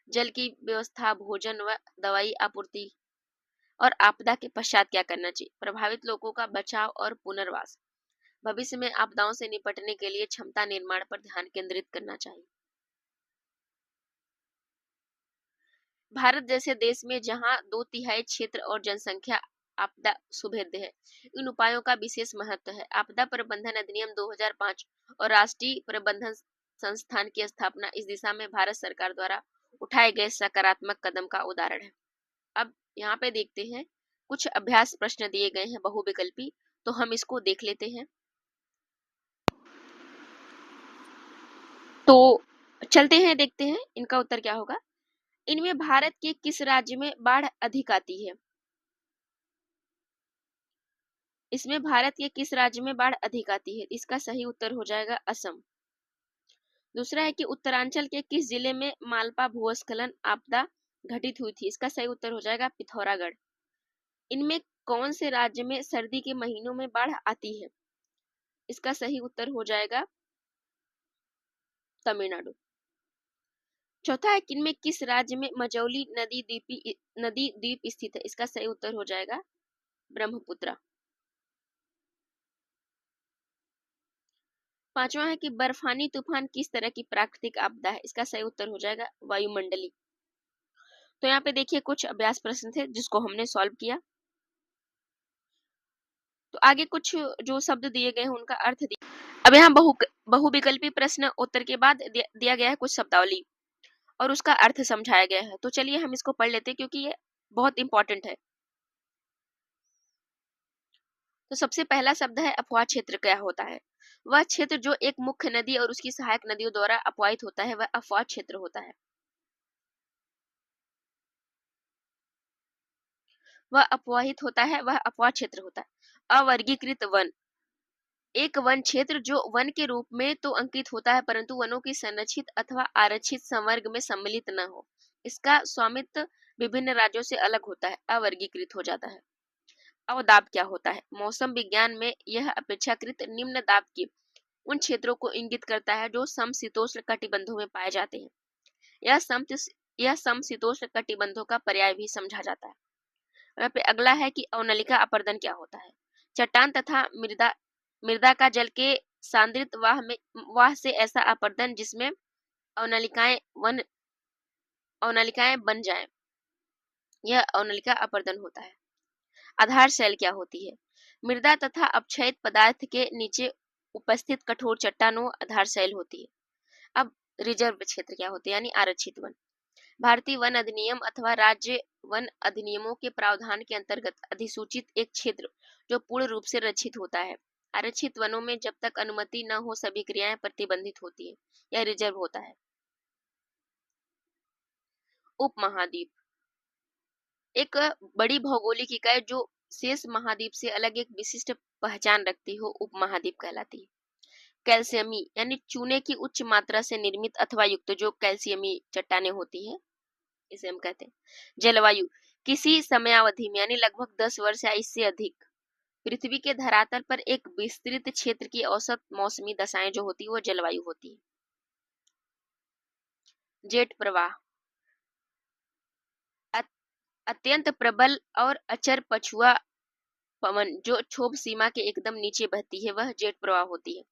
जल की व्यवस्था, भोजन व दवाई आपूर्ति। और आपदा के पश्चात क्या करना चाहिए, प्रभावित लोगों का बचाव और पुनर्वास। भविष्य में आपदाओं से निपटने के लिए क्षमता निर्माण पर ध्यान केंद्रित करना चाहिए। भारत जैसे देश में जहां 2/3 क्षेत्र और जनसंख्या आपदा सुभेद्य है, इन उपायों का विशेष महत्व है। आपदा प्रबंधन अधिनियम 2005 और राष्ट्रीय प्रबंधन संस्थान की स्थापना इस दिशा में भारत सरकार द्वारा उठाए गए सकारात्मक कदम का उदाहरण है। अब यहाँ पे देखते हैं कुछ अभ्यास प्रश्न दिए गए हैं बहुविकल्पी, तो हम इसको देख लेते हैं। तो चलते हैं, देखते हैं इनका उत्तर क्या होगा। इनमें भारत के किस राज्य में बाढ़ अधिक आती है? इसमें भारत के किस राज्य में बाढ़ अधिक आती है? इसका सही उत्तर हो जाएगा असम। दूसरा है कि उत्तरांचल के किस जिले में मालपा भूस्खलन आपदा घटित हुई थी? इसका सही उत्तर हो जाएगा पिथौरागढ़। इनमें कौन से राज्य में सर्दी के महीनों में बाढ़ आती है? इसका सही उत्तर हो जाएगा तमिलनाडु। चौथा है कि इनमें किस राज्य में मजौली नदी द्वीप स्थित है? इसका सही उत्तर हो जाएगा ब्रह्मपुत्र। पांचवा है कि बर्फानी तूफान किस तरह की प्राकृतिक आपदा है? इसका सही उत्तर हो जाएगा वायुमंडली। तो यहाँ पे देखिए कुछ अभ्यास प्रश्न थे जिसको हमने सॉल्व किया। तो आगे कुछ जो शब्द दिए गए हैं उनका अर्थ दिया। अब यहाँ बहुविकल्पी प्रश्न उत्तर के बाद दिया गया है कुछ शब्दावली और उसका अर्थ समझाया गया है। तो चलिए हम इसको पढ़ लेते हैं क्योंकि ये बहुत इंपॉर्टेंट है। तो सबसे पहला शब्द है अपवाह क्षेत्र। क्या होता है? वह क्षेत्र जो एक मुख्य नदी और उसकी सहायक नदियों द्वारा अपवाहित होता है वह अपवाह क्षेत्र होता है। वह अपवाहित होता है वह अपवाह क्षेत्र होता है। अवर्गीकृत वन, एक वन क्षेत्र जो वन के रूप में तो अंकित होता है परंतु वनों की संरक्षित अथवा आरक्षित संवर्ग में सम्मिलित न हो। इसका स्वामित्व विभिन्न राज्यों से अलग होता है, अवर्गीकृत हो जाता है। अवदाब क्या होता है? मौसम विज्ञान में यह अपेक्षाकृत निम्न दाब की उन क्षेत्रों को इंगित करता है जो समशीतोष्ण कटिबंधों में पाए जाते हैं। यह समशीतोष्ण कटिबंधों का पर्याय भी समझा जाता है। यहाँ पे अगला है कि अवनलिका अपरदन क्या होता है। चट्टान तथा मृदा मृदा का जल के सांद्रित वाह से ऐसा अपरदन जिसमें अवनलिकाएं बन जाएं, यह अवनलिका अपरदन होता है। आधार शैल क्या होती है। मृदा तथा अपक्षयित पदार्थ के नीचे उपस्थित कठोर चट्टानों आधार शैल होती है। अब रिजर्व क्षेत्र क्या होते हैं, यानी आरक्षित वन। भारतीय वन अधिनियम अथवा राज्य वन अधिनियमों के प्रावधान के अंतर्गत अधिसूचित एक क्षेत्र जो पूर्ण रूप से रक्षित होता है। आरक्षित वनों में जब तक अनुमति न हो सभी क्रियाएं प्रतिबंधित होती है, यह रिजर्व होता है। उपमहाद्वीप एक बड़ी भौगोलिक इकाई जो शेष महाद्वीप से अलग एक विशिष्ट पहचान रखती हो, उपमहाद्वीप कहलाती है। कैल्शियमी यानी चूने की उच्च मात्रा से निर्मित अथवा युक्त जो कैल्शियमी चट्टानें होती है, इसे हम कहते हैं। जलवायु किसी समयावधि में यानी लगभग 10 वर्ष या इससे अधिक पृथ्वी के धरातल पर एक विस्तृत क्षेत्र की औसत मौसमी दशाएं जो होती है वो जलवायु होती है। जेट प्रवाह अत्यंत प्रबल और अचर पछुआ पवन जो क्षोभ सीमा के एकदम नीचे बहती है, वह जेट प्रवाह होती है।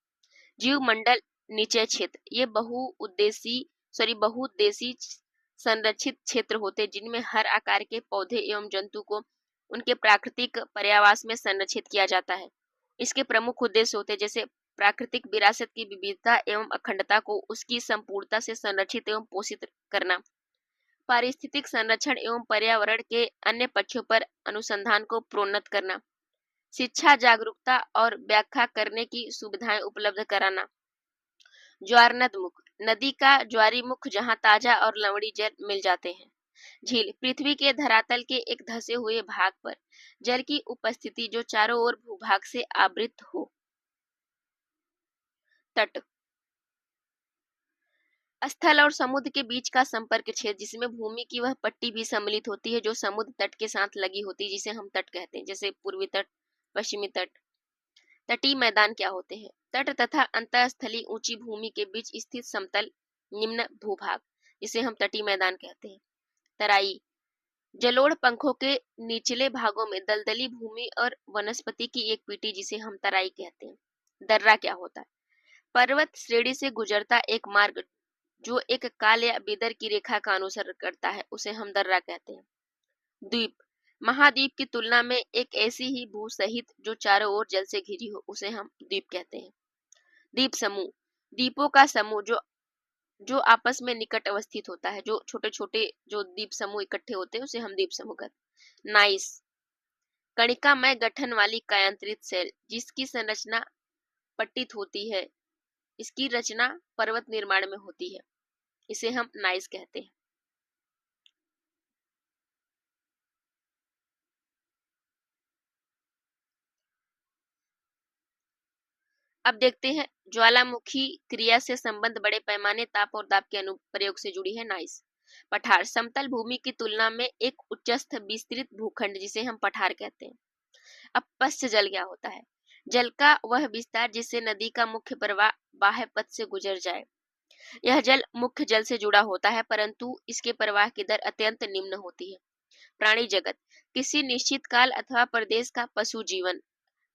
जीव मंडल निचय क्षेत्र ये बहुउद्देशीय संरक्षित क्षेत्र होते जिनमें हर आकार के पौधे एवं जंतु को उनके प्राकृतिक पर्यावास में संरक्षित किया जाता है। इसके प्रमुख उद्देश्य होते जैसे प्राकृतिक विरासत की विविधता एवं अखंडता को उसकी संपूर्णता से संरक्षित एवं पोषित करना, पारिस्थितिक संरक्षण एवं पर्यावरण के अन्य पक्षों पर अनुसंधान को प्रोन्नत करना, शिक्षा जागरूकता और व्याख्या करने की सुविधाएं उपलब्ध कराना। ज्वारनद मुख नदी का ज्वारी मुख जहां ताजा और लवणी जल मिल जाते हैं। झील पृथ्वी के धरातल के एक धंसे हुए भाग पर जल की उपस्थिति जो चारों ओर भूभाग से आवृत हो। तट स्थल और समुद्र के बीच का संपर्क क्षेत्र जिसमें भूमि की वह पट्टी भी सम्मिलित होती है जो समुद्र तट के साथ लगी होती है, जिसे हम तट कहते हैं, जैसे पूर्वी तट, पश्चिमी तट। तटीय मैदान क्या होते हैं। तट तथा अंतःस्थलीय ऊंची भूमि के बीच स्थित समतल निम्न भूभाग जिसे हम तटीय मैदान कहते हैं। तराई जलोढ़ पंखों के निचले भागों में दलदली भूमि और वनस्पति की एक पीटी जिसे हम तराई कहते हैं। दर्रा क्या होता है। पर्वत श्रेणी से गुजरता एक मार्ग जो एक काल या बिदर की रेखा का अनुसरण करता है, उसे हम दर्रा कहते हैं। द्वीप महाद्वीप की तुलना में एक ऐसी ही भू सहित जो चारों ओर जल से घिरी हो, उसे हम द्वीप कहते हैं। द्वीप समूह द्वीपों का समूह जो आपस में निकट अवस्थित होता है, जो छोटे छोटे जो द्वीप समूह इकट्ठे होते हैं उसे हम द्वीप समूह कहते हैं। नाइस कणिकामय गठन वाली कायांतरित सेल जिसकी संरचना पट्टित होती है, इसकी रचना पर्वत निर्माण में होती है, इसे हम नाइस कहते हैं। अब देखते हैं ज्वालामुखी क्रिया से संबंध बड़े पैमाने ताप और दाब के अनुप्रयोग से जुड़ी है। नाइस पठार समतल भूमि की तुलना में एक उच्चस्थ विस्तृत भूखंड जिसे हम पठार कहते हैं। अब पश्च जल क्या होता है। जल का वह विस्तार जिससे नदी का मुख्य प्रवाह बाह्य पथ से गुजर जाए। यह जल मुख्य जल से जुड़ा होता है परंतु इसके प्रवाह की दर अत्यंत निम्न होती है। प्राणी जगत किसी निश्चित काल अथवा प्रदेश का पशु जीवन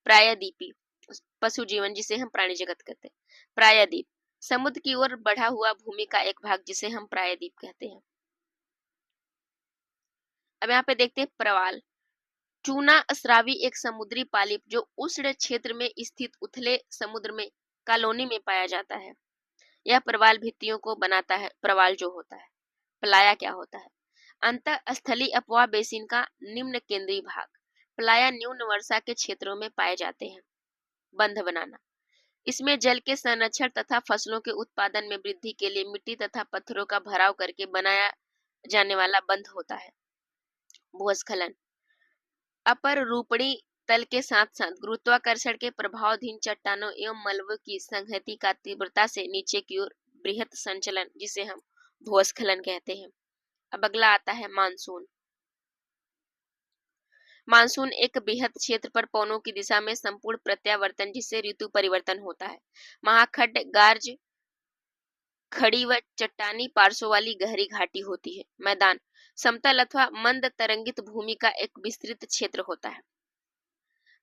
प्रायद्वीपी पशु जीवन जिसे हम प्राणी जगत कहते हैं। प्रायद्वीप समुद्र की ओर बढ़ा हुआ भूमि का एक भाग जिसे हम प्रायद्वीप कहते हैं। अब यहाँ पे देखते हैं प्रवाल चूना स्रावी एक समुद्री पालिप जो उष्ण क्षेत्र में स्थित उथले समुद्र में कॉलोनी में पाया जाता है। यह प्रवाल भित्तियों को बनाता है। प्रवाल जो होता है। प्लाया क्या होता है। अंतःस्थलीय अपवाह बेसिन का निम्न केंद्रीय भाग। प्लाया न्यून वर्षा के क्षेत्रों में पाए जाते हैं। बंध बनाना इसमें जल के संरक्षण तथा फसलों के उत्पादन में वृद्धि के लिए मिट्टी तथा पत्थरों का भराव करके बनाया जाने वाला बंध होता है। भूस्खलन अपर रूपणी तल के साथ साथ गुरुत्वाकर्षण के प्रभावाधीन चट्टानों एवं मलबों की संहति का तीव्रता से नीचे की ओर बृहत संचलन जिसे हम भूस्खलन कहते हैं। अब अगला आता है मानसून। मानसून एक बृहद क्षेत्र पर पवनों की दिशा में संपूर्ण प्रत्यावर्तन जिससे ऋतु परिवर्तन होता है। महाखड्ड गार्ज खड़ी व चट्टानी पार्श्व वाली गहरी घाटी होती है। मैदान समतल अथवा मंद तरंगित भूमि का एक विस्तृत क्षेत्र होता है।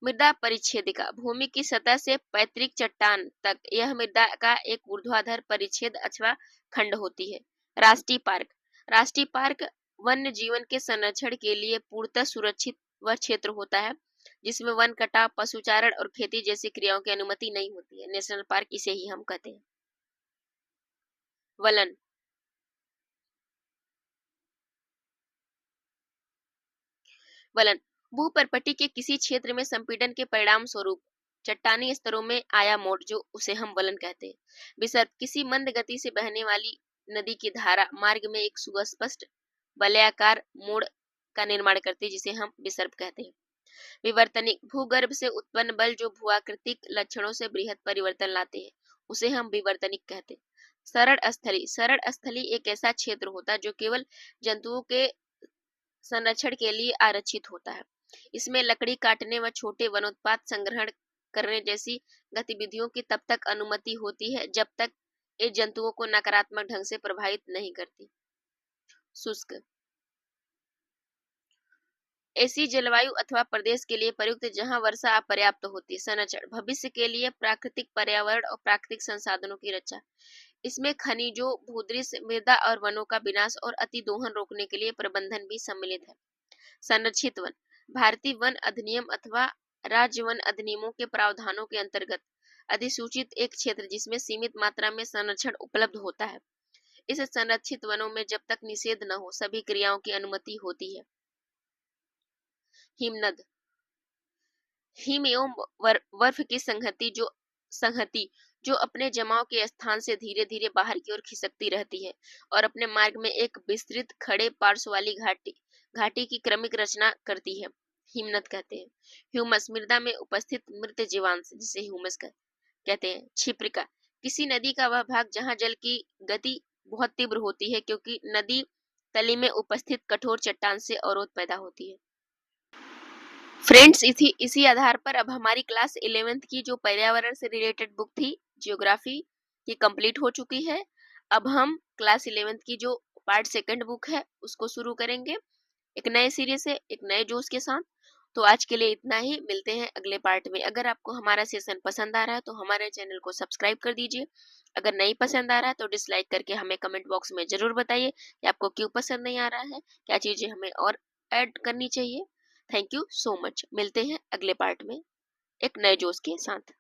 मृदा परिच्छेदिका भूमि की सतह से पैतृक चट्टान तक यह मृदा का एक ऊर्ध्वाधर परिच्छेद अथवा खंड होती है। राष्ट्रीय पार्क वन्य जीवन के संरक्षण के लिए पूर्णतः सुरक्षित वह क्षेत्र होता है जिसमें वन कटाव, पशुचारण और खेती जैसी क्रियाओं की अनुमति नहीं होती है। नेशनल पार्क इसे ही हम कहते हैं। वलन वलन भूपर्पटी के किसी क्षेत्र में संपीड़न के परिणाम स्वरूप चट्टानी स्तरों में आया मोड़ जो उसे हम वलन कहते हैं। विसर्प किसी मंद गति से बहने वाली नदी की धारा मार्ग में एक सुस्पष्ट वलयाकार मोड़ का निर्माण करती है जिसे हम विसर्प कहते हैं। विवर्तनिक भूगर्भ से उत्पन्न बल जो भूआकृतिक लक्षणों से बृहद परिवर्तन लाते हैं उसे हम विवर्तनिक कहते हैं। सरल स्थली एक ऐसा क्षेत्र होता है जो केवल जंतुओं के संरक्षण के लिए आरक्षित होता है। इसमें लकड़ी काटने व छोटे वनोत्पाद संग्रहण करने जैसी गतिविधियों की तब तक अनुमति होती है जब तक ये जंतुओं को नकारात्मक ढंग से प्रभावित नहीं करती। शुष्क ऐसी जलवायु अथवा प्रदेश के लिए प्रयुक्त जहां वर्षा अपर्याप्त होती है। संरक्षण भविष्य के लिए प्राकृतिक पर्यावरण और प्राकृतिक संसाधनों की रक्षा। इसमें खनिजों, भूदृश्य, मृदा और वनों का विनाश और अतिदोहन रोकने के लिए प्रबंधन भी सम्मिलित है। संरक्षित वन भारतीय वन अधिनियम अथवा राज्य वन अधिनियमों के प्रावधानों के अंतर्गत अधिसूचित एक क्षेत्र जिसमें सीमित मात्रा में संरक्षण उपलब्ध होता है। इस संरक्षित वनों में जब तक निषेध न हो सभी क्रियाओं की अनुमति होती है। हिमनद हिम एवं बर्फ की संहति जो अपने जमाव के स्थान से धीरे धीरे बाहर की ओर खिसकती रहती है और अपने मार्ग में एक विस्तृत खड़े पार्श्व वाली घाटी की क्रमिक रचना करती है, हिमनद कहते हैं। ह्यूमस मृदा में उपस्थित मृत जीवांश जिसे ह्यूमस कहते हैं। क्षिप्रिका किसी नदी का वह भाग जहां जल की गति बहुत तीव्र होती है क्योंकि नदी तली में उपस्थित कठोर चट्टान से अवरोध पैदा होती है। फ्रेंड्स, इसी आधार पर अब हमारी क्लास 11th की जो पर्यावरण से रिलेटेड बुक थी जियोग्राफी की कंप्लीट हो चुकी है। अब हम क्लास 11th की जो पार्ट सेकंड बुक है उसको शुरू करेंगे एक नए सीरीज से, एक नए जोश के साथ। तो आज के लिए इतना ही, मिलते हैं अगले पार्ट में। अगर आपको हमारा सेशन पसंद आ रहा है तो हमारे चैनल को सब्सक्राइब कर दीजिए। अगर नहीं पसंद आ रहा है तो डिसलाइक करके हमें कमेंट बॉक्स में जरूर बताइए कि आपको क्यों पसंद नहीं आ रहा है, क्या चीजें हमें और ऐड करनी चाहिए। Thank you so much. मिलते हैं अगले पार्ट में एक नए जोश के साथ।